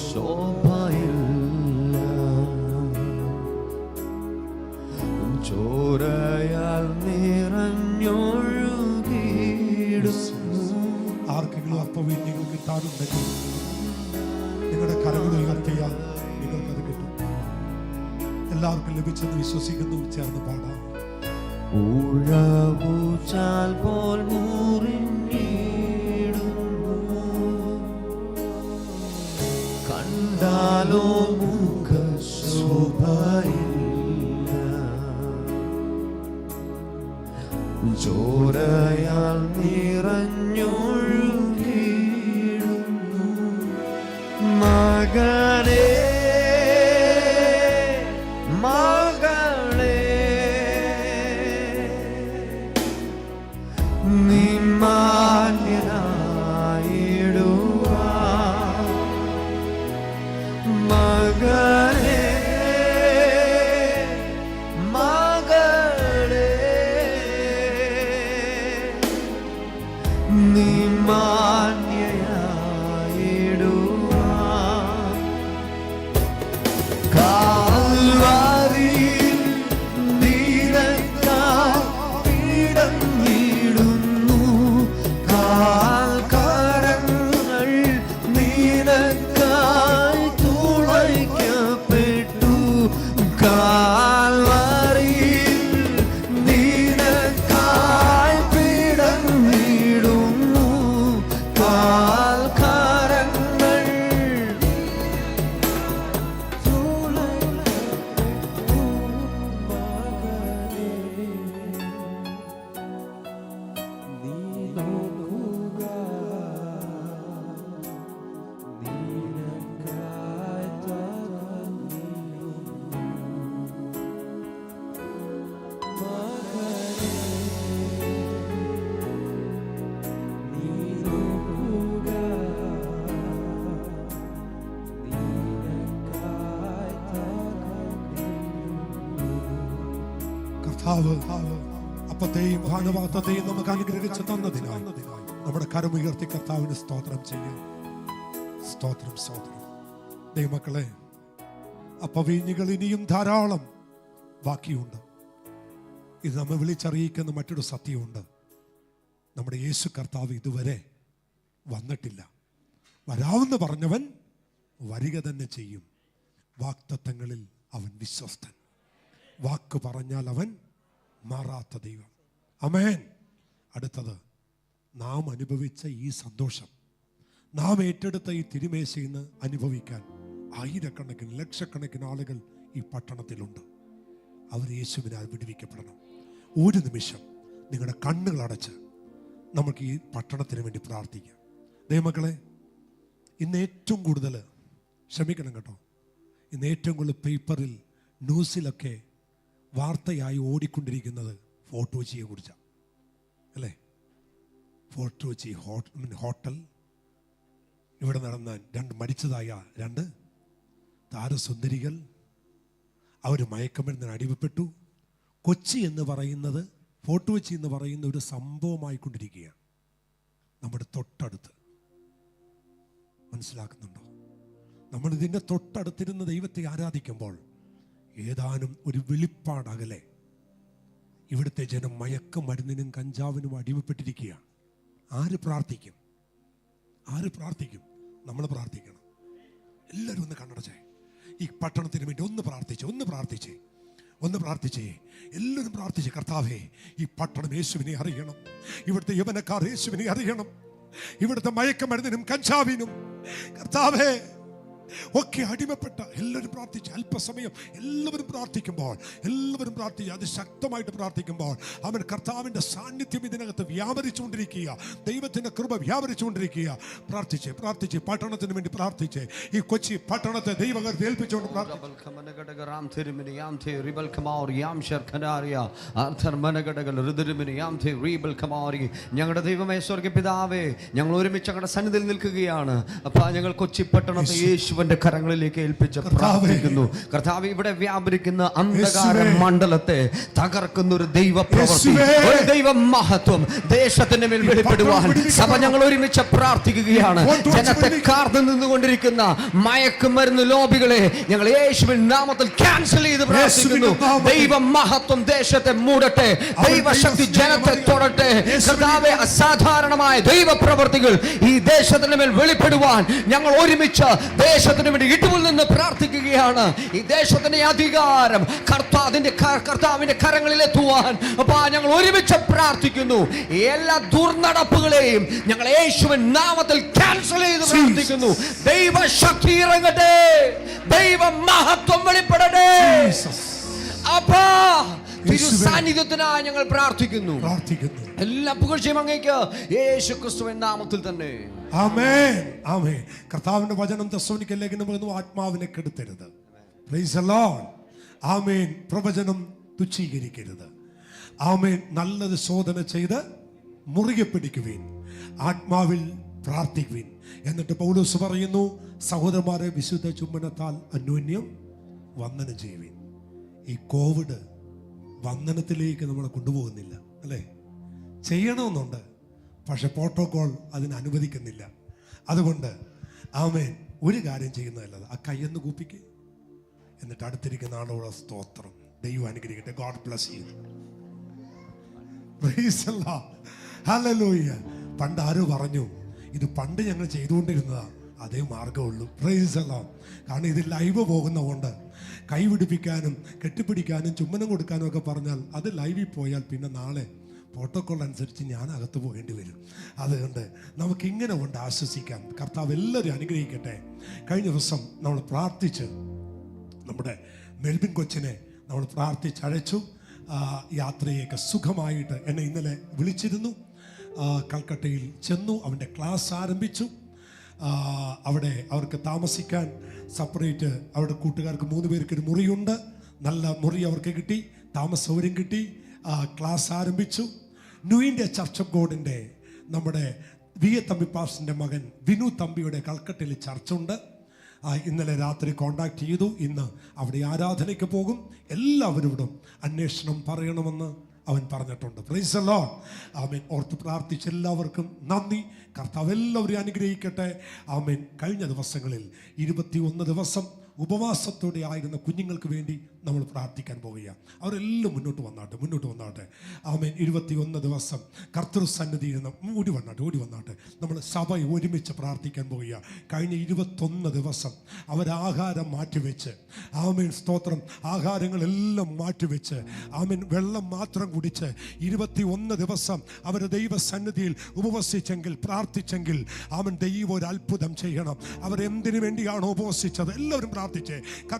ശോഭയില്ല ചോരയാൽ നിറഞ്ഞൊഴുകിയിടുന്നു. ആർക്കെങ്കിലും അപ്പവീഞ്ഞുകൾ കിട്ടാറുണ്ടെങ്കിൽ നിങ്ങളുടെ കരങ്ങൾ ഉയർത്തിയാൽ നിങ്ങൾക്കത് കിട്ടും. എല്ലാവർക്കും ലഭിച്ചെന്ന് വിശ്വസിക്കുന്നു. ചേർന്ന് പാടാം. ഉഴവുചാൽ പോൽ മുറിഞ്ഞിടുന്നു, കണ്ടാലോ മുഖശോഭയില്ല, ചോരയാൽ നിറഞ്ഞൊഴുകിയിടുന്നു. മകനേ അപ്പത്തെയും ഭാനുവാത്തത്തെയും നമുക്ക് അനുഗ്രഹിച്ചു തന്നതിനായി നമ്മുടെ കരമുയർത്തി കർത്താവിന് സ്തോത്രം ചെയ്യാം. സ്തോത്രം, സ്തോത്രം. ദൈവമക്കളെ, അപ്പവീഞ്ഞുകൾ ഇനിയും ധാരാളം ബാക്കിയുണ്ട്. ഇത് നമ്മെ വിളിച്ചറിയിക്കുന്ന മറ്റൊരു സത്യമുണ്ട്. നമ്മുടെ യേശു കർത്താവ് ഇതുവരെ വന്നിട്ടില്ല. വരാമെന്ന് പറഞ്ഞവൻ വരിക തന്നെ ചെയ്യും. വാഗ്ദത്തങ്ങളിൽ അവൻ വിശ്വസ്തൻ. വാക്ക് പറഞ്ഞാൽ അവൻ മാറാത്ത ദൈവം. ആമേൻ. അടുത്തത്, നാം അനുഭവിച്ച ഈ സന്തോഷം, നാം ഏറ്റെടുത്ത ഈ തിരുമേശയിൽ നിന്ന് അനുഭവിക്കാൻ ആയിരക്കണക്കിന് ലക്ഷക്കണക്കിന് ആളുകൾ ഈ പട്ടണത്തിലുണ്ട്. അവർ യേശുവിനാൽ വിടുവിക്കപ്പെടണം. ഒരു നിമിഷം നിങ്ങളുടെ കണ്ണുകൾ അടച്ച് നമുക്ക് ഈ പട്ടണത്തിന് വേണ്ടി പ്രാർത്ഥിക്കാം. ദൈവമക്കളെ, ഇന്ന് ഏറ്റവും കൂടുതൽ, ക്ഷമിക്കണം കേട്ടോ, ഇന്ന് ഏറ്റവും കൂടുതൽ പേപ്പറിൽ ന്യൂസിലൊക്കെ വാർത്തയായി ഓടിക്കൊണ്ടിരിക്കുന്നത് ഫോർട്ട് കൊച്ചിയെ കുറിച്ചാണ്, അല്ലേ? ഫോർട്ട് കൊച്ചി ഹോട്ടൽ, ഇവിടെ നടന്ന മരിച്ചതായ രണ്ട് താരസുന്ദരികൾ, അവർ മയക്കുമരുന്നിന് അടിമപ്പെട്ടു. കൊച്ചി എന്ന് പറയുന്നത്, ഫോർട്ട് കൊച്ചി എന്ന് പറയുന്ന ഒരു സംഭവമായിക്കൊണ്ടിരിക്കുകയാണ് നമ്മുടെ തൊട്ടടുത്ത്. മനസ്സിലാക്കുന്നുണ്ടോ? നമ്മൾ ഇതിൻ്റെ തൊട്ടടുത്തിരുന്ന് ദൈവത്തെ ആരാധിക്കുമ്പോൾ ഏതാനും ഒരു വെളിപ്പാടകലെ ഇവിടുത്തെ ജനം മയക്കുമരുന്നിനും കഞ്ചാവിനും അടിമപ്പെട്ടിരിക്കുകയാണ്. ആര് പ്രാർത്ഥിക്കും? ആര് പ്രാർത്ഥിക്കും? നമ്മൾ പ്രാർത്ഥിക്കണം. എല്ലാവരും ഒന്ന് കണ്ണടച്ചേ. ഈ പട്ടണത്തിന് വേണ്ടി ഒന്ന് പ്രാർത്ഥിച്ചേ, ഒന്ന് പ്രാർത്ഥിച്ചേ, ഒന്ന് പ്രാർത്ഥിച്ചേ. എല്ലാവരും പ്രാർത്ഥിച്ചേ. കർത്താവേ, ഈ പട്ടണം യേശുവിനെ അറിയണം. ഇവിടുത്തെ യവനക്കാർ യേശുവിനെ അറിയണം. ഇവിടുത്തെ മയക്കുമരുന്നിനും കഞ്ചാവിനും കർത്താവേ ഒക്കെ അടിമപ്പെട്ട എല്ലാവരും പ്രാർത്ഥിച്ച് അല്പസമയം എല്ലാവരും പ്രാർത്ഥിക്കുമ്പോൾ, എല്ലാവരും പ്രാർത്ഥിച്ച് അതിശക്തമായിട്ട് പ്രാർത്ഥിക്കുമ്പോൾ അവൻ കർത്താവിൻ്റെ സാന്നിധ്യം ഇതിനകത്ത് വ്യാപരിച്ചുകൊണ്ടിരിക്കുക. ദൈവത്തിൻ്റെ കൃപ വ്യാപരിച്ചുകൊണ്ടിരിക്കുക. പ്രാർത്ഥിച്ച് പ്രാർത്ഥിച്ച് പട്ടണത്തിന് വേണ്ടി പ്രാർത്ഥിച്ച് ഈ കൊച്ചി പട്ടണത്തെ ദൈവകരത്തെ ഏൽപ്പിച്ചുകൊണ്ട് ഞങ്ങളുടെ ദൈവമേ സ്വർഗ്ഗ പിതാവേ, ഞങ്ങൾ ഒരുമിച്ച് ഞങ്ങളുടെ സന്നിധിയിൽ നിൽക്കുകയാണ്. അപ്പാ, ഞങ്ങൾ കൊച്ചി പട്ടണത്തെ യേശുവിന്റെ കരങ്ങളിലേക്ക് ഏൽപ്പിച്ച് പ്രാർത്ഥിക്കുന്നു. കർത്താവ്, ഇവിടെ വ്യാപരിക്കുന്ന അന്ധകാര മണ്ഡലത്തെ തകർക്കുന്ന ഒരു ദൈവ പ്രവൃത്തി, ഒരു ദൈവ മഹത്വം ദേശത്തിന്റെ മേൽ വെളിപ്പെടുവാൻ സഭ ഞങ്ങൾ ഒരുമിച്ച് പ്രാർത്ഥിക്കുകയാണ്. ജനത്തെ കാർന്നു നിന്നുകൊണ്ടിരിക്കുന്ന മയക്കുമരുന്ന് ലോബികളെ ഞങ്ങൾ യേശുവിൻ നാമത്തിൽ ക്യാൻസൽ ചെയ്ത് പ്രാർത്ഥിക്കുന്നു. ദൈവ മഹത്വം ദേശത്തെ മൂടട്ടെ, ദൈവശക്തി ജനത്തെ തൊടട്ടെ. കർത്താവേ, അസാധാരണമായ ദൈവ പ്രവൃത്തികൾ ഈ ദേശത്തിന്റെ മേൽ വെളിപ്പെടുവാൻ ഞങ്ങൾ ഒരുമിച്ച് ദേശത്തിന് വേണ്ടി ഇടിവിൽ നിന്ന് പ്രാർത്ഥിക്കുകയാണ്. ഈ ദേശത്തിന്റെ അധികാരം കർത്താവിന്റെ കരങ്ങളിലെത്തുവാൻ അപ്പാ ഞങ്ങൾ ഒരുമിച്ച് പ്രാർത്ഥിക്കുന്നു. എല്ലാ ദുർനടപ്പുകളെയും ഞങ്ങൾ യേശുവിൻ നാമത്തിൽ ക്യാൻസൽ ചെയ്ത് പ്രാർത്ഥിക്കുന്നു. ദൈവശക്തി ഇറങ്ങട്ടെ, ദൈവ മഹത്വം വെളിപ്പെടട്ടെ. അപ്പാ സാന്നിധ്യത്തിനായി ഞങ്ങൾ പ്രാർത്ഥിക്കുന്നു. എല്ലാ പുകഴ്ചയും അങ്ങേക്ക് യേശുക്രിസ്തുവിൻ നാമത്തിൽ തന്നെ. ആമേൻ, ആമേൻ. കർത്താവിന്റെ വചനം തെസ്സലോനിക്ക ലേഖനം പറയുന്നു, ആത്മാവിനെ കെടുത്തരുത്. Praise the lord. ആമേൻ. പ്രവചനം തുച്ഛീകരിക്കരുത്. ആമേൻ. നല്ലത് ശോധന ചെയ്ത് മുറുകെ പിടിക്കുവിൻ, ആത്മാവിൽ പ്രാർത്ഥിക്കുവിൻ. എന്നിട്ട് പൗലോസ് പറയുന്നു, സഹോദരന്മാരെ വിശുദ്ധ ചുംബനത്താൽ അന്യോന്യം വന്ദനം ചെയ്യുവിൻ. ഈ കോവിഡ് വന്ദനത്തിലേക്ക് നമ്മളെ കൊണ്ടുപോകുന്നില്ല, അല്ലേ? ചെയ്യണമെന്നുണ്ട്, പക്ഷെ പ്രോട്ടോകോൾ അതിന് അനുവദിക്കുന്നില്ല. അതുകൊണ്ട് ആമേൻ, ഒരു കാര്യം ചെയ്യുന്നതല്ലത്, ആ കയ്യൊന്ന് കൂപ്പിക്ക്, എന്നിട്ട് അടുത്തിരിക്കുന്ന ആളോട് സ്തോത്രം, ദൈവം അനുഗ്രഹിക്കട്ടെ, God bless you. Price the Lord. Hallelujah. പണ്ട് ആരോ പറഞ്ഞു, ഇത് പണ്ട് ഞങ്ങൾ ചെയ്തുകൊണ്ടിരുന്നതാ, അതേ മാർഗമുള്ളൂ. Price the Lord. കാരണം ഇത് ലൈവ് പോകുന്നതുകൊണ്ട് കൈപിടിപ്പിക്കാനും കെട്ടിപ്പിടിക്കാനും ചുമ്മനം കൊടുക്കാനും ഒക്കെ പറഞ്ഞാൽ അത് ലൈവിൽ പോയാൽ പിന്നെ നാളെ പ്രോട്ടോക്കോൾ അനുസരിച്ച് ഞാൻ അകത്ത് പോകേണ്ടി വരും. അതുകൊണ്ട് നമുക്കിങ്ങനെ കൊണ്ട് ആശ്വസിക്കാം. കർത്താവ് എല്ലാവരും അനുഗ്രഹിക്കട്ടെ. കഴിഞ്ഞ ദിവസം നമ്മൾ പ്രാർത്ഥിച്ച് നമ്മുടെ മെൽബിൻ കൊച്ചിനെ നമ്മൾ പ്രാർത്ഥിച്ചഴച്ചു. യാത്രയൊക്കെ സുഖമായിട്ട് എന്നെ ഇന്നലെ വിളിച്ചിരുന്നു. കൽക്കട്ടയിൽ ചെന്നു, അവൻ്റെ ക്ലാസ് ആരംഭിച്ചു. അവിടെ അവർക്ക് താമസിക്കാൻ സെപ്പറേറ്റ് അവരുടെ കൂട്ടുകാർക്ക് 3 പേർക്ക് ഒരു മുറിയുണ്ട്. നല്ല മുറി അവർക്ക് കിട്ടി, താമസ സൗകര്യം കിട്ടി. ക്ലാസ് ആരംഭിച്ചു. ന്യൂ ഇന്ത്യ ചർച്ച് ഓഫ് ഗോഡിൻ്റെ നമ്മുടെ വി.എ. തമ്പി പാസ്റ്ററിൻ്റെ മകൻ വിനു തമ്പിയുടെ കൽക്കട്ടയിൽ ചർച്ചുണ്ട്. ഇന്നലെ രാത്രി കോണ്ടാക്ട് ചെയ്തു. ഇന്ന് അവിടെ ആരാധനയ്ക്ക് പോകും. എല്ലാവരോടും അന്വേഷണം പറയണമെന്ന് അവൻ പറഞ്ഞിട്ടുണ്ട്. Praise the lord. ആമേൻ. ഓർത്ത് പ്രാർത്ഥിച്ച എല്ലാവർക്കും നന്ദി. കർത്താവ് എല്ലാവരെയും അനുഗ്രഹിക്കട്ടെ. ആമേൻ. കഴിഞ്ഞ ദിവസങ്ങളിൽ 21 ദിവസം ഉപവാസത്തോടെ ആയിരുന്ന കുഞ്ഞുങ്ങൾക്ക് വേണ്ടി നമ്മൾ പ്രാർത്ഥിക്കാൻ പോവുകയാണ്. അവരെല്ലാം മുന്നോട്ട് വന്നാട്ടെ. ആമേൻ. 21 ദിവസം കർത്തൃസന്നിധിയിൽ നിന്ന് ഓടി വന്നാട്ടെ. നമ്മൾ സഭ ഒരുമിച്ച് പ്രാർത്ഥിക്കാൻ പോവുക. കഴിഞ്ഞ 21 ദിവസം അവരാഹാരം മാറ്റിവെച്ച്, ആമേൻ, സ്തോത്രം, ആഹാരങ്ങളെല്ലാം മാറ്റിവെച്ച്, ആമേൻ, വെള്ളം മാത്രം കുടിച്ച് 21 ദിവസം അവർ ദൈവസന്നിധിയിൽ ഉപവസിച്ചെങ്കിൽ, പ്രാർത്ഥിച്ചെങ്കിൽ, ആമേൻ, ദൈവം ഒരു അത്ഭുതം ചെയ്യണം. അവരെന്തിനു വേണ്ടിയാണോ ഉപവസിച്ചത് എല്ലാവരും പ്രാർത്ഥിച്ചേ.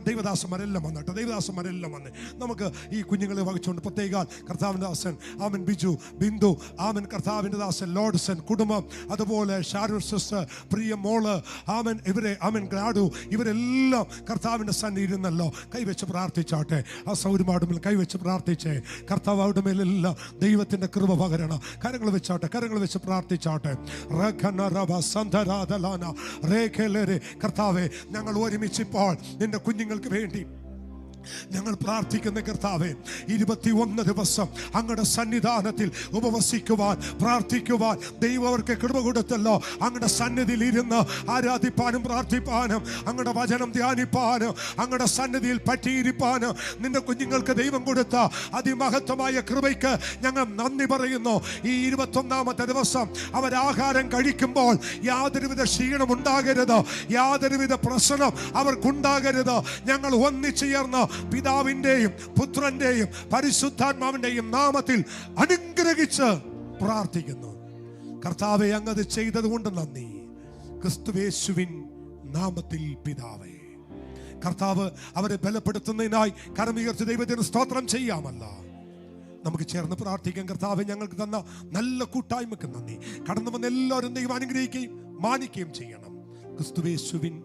ദൈവദാസന്മാരെല്ലാം വന്ന് നമുക്ക് ഈ കുഞ്ഞുങ്ങളെ വഹിച്ചുകൊണ്ട് പ്രത്യേകം കർത്താവിൻ്റെ ദാസൻ ആമൻ ബിജു, ബിന്ദു, ആമൻ, കർത്താവിൻ്റെ ദാസൻ ലോഡ്സൻ, കുടുംബം, അതുപോലെ ഷാരൂർ സിസ്റ്റർ, പ്രിയ മോള്, ആമൻ, ഇവരെ, ആമൻ, ഗ്ലാഡു, ഇവരെല്ലാം കർത്താവിൻ്റെ സന്നിധിയിൽ ഇരുന്നല്ലോ. കൈവച്ച് പ്രാർത്ഥിച്ചാട്ടെ. ആ സൗരമാടുമേൽ കൈവച്ച് പ്രാർത്ഥിച്ചേ. കർത്താവ് അവിടെ മേലെല്ലാം ദൈവത്തിൻ്റെ കൃപ പകരണം. കരങ്ങൾ വെച്ച് പ്രാർത്ഥിച്ചാട്ടെ. കർത്താവെ, ഞങ്ങൾ ഒരുമിച്ചിപ്പോൾ നിന്റെ കുഞ്ഞുങ്ങൾക്ക് വേണ്ടി ഞങ്ങൾ പ്രാർത്ഥിക്കുന്ന കർത്താവേ, 21 ദിവസം അങ്ങയുടെ സന്നിധാനത്തിൽ ഉപവസിക്കുവാൻ, പ്രാർത്ഥിക്കുവാൻ ദൈവം അവർക്ക് കൃപ കൊടുത്തല്ലോ. അങ്ങയുടെ സന്നിധിയിൽ ഇരുന്ന് ആരാധിപ്പാനും പ്രാർത്ഥിപ്പാനും അങ്ങയുടെ വചനം ധ്യാനിപ്പാനും അങ്ങയുടെ സന്നിധിയിൽ പറ്റിയിരിപ്പാനും നിന്റെ കുഞ്ഞുങ്ങൾക്ക് ദൈവം കൊടുത്ത അതിമഹത്വമായ കൃപയ്ക്ക് ഞങ്ങൾ നന്ദി പറയുന്നു. ഈ 21ാമത്തെ ദിവസം അവരാഹാരം കഴിക്കുമ്പോൾ യാതൊരുവിധ ക്ഷീണം ഉണ്ടാകരുത്, യാതൊരുവിധ പ്രശ്നം അവർക്കുണ്ടാകരുത്. ഞങ്ങൾ ഒന്നിച്ചു ചേർന്ന് പിതാവിൻ്റെയും പുത്രന്റെയും പരിശുദ്ധാത്മാവിൻ്റെയും നാമത്തിൽ അനുഗ്രഹിച്ച് പ്രാർത്ഥിക്കുന്നു. കർത്താവെ, അങ്ങത് ചെയ്തത് കൊണ്ട് നന്ദി. ക്രിസ്തുയേശുവിൻ നാമത്തിൽ പിതാവേ. കർത്താവ് അവരെ ബലപ്പെടുത്തുന്നതിനായി കരമുയർത്തി ദൈവത്തിന് സ്തോത്രം ചെയ്യാമല്ലോ. നമുക്ക് ചേർന്ന് പ്രാർത്ഥിക്കാം. കർത്താവെ, ഞങ്ങൾക്ക് തന്ന നല്ല കൂട്ടായ്മക്ക് നന്ദി. കടന്നു വന്ന എല്ലാവരും ദൈവം അനുഗ്രഹിക്കുകയും മാനിക്കുകയും ചെയ്യണം. ക്രിസ്തുയേശുവിൻ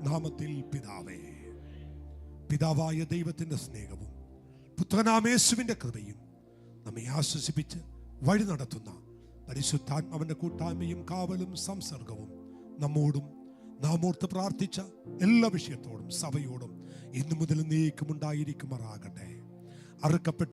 നാമത്തിൽ പിതാവേ. പിതാവായ ദൈവത്തിൻ്റെ സ്നേഹവും പുത്രനാമേശുവിൻ്റെ കൃപയും നമ്മെ ആശ്വസിപ്പിച്ച് വഴി നടത്തുന്ന പരിശുദ്ധാത്മാവിൻ്റെ കൂട്ടായ്മയും കാവലും സംസർഗവും നമ്മോടും നാം ഓർത്ത് പ്രാർത്ഥിച്ച എല്ലാ വിഷയത്തോടും സഭയോടും ഇന്നു മുതൽ നീക്കുമുണ്ടായിരിക്കുമാറാകട്ടെ. അറുക്കപ്പെട്ട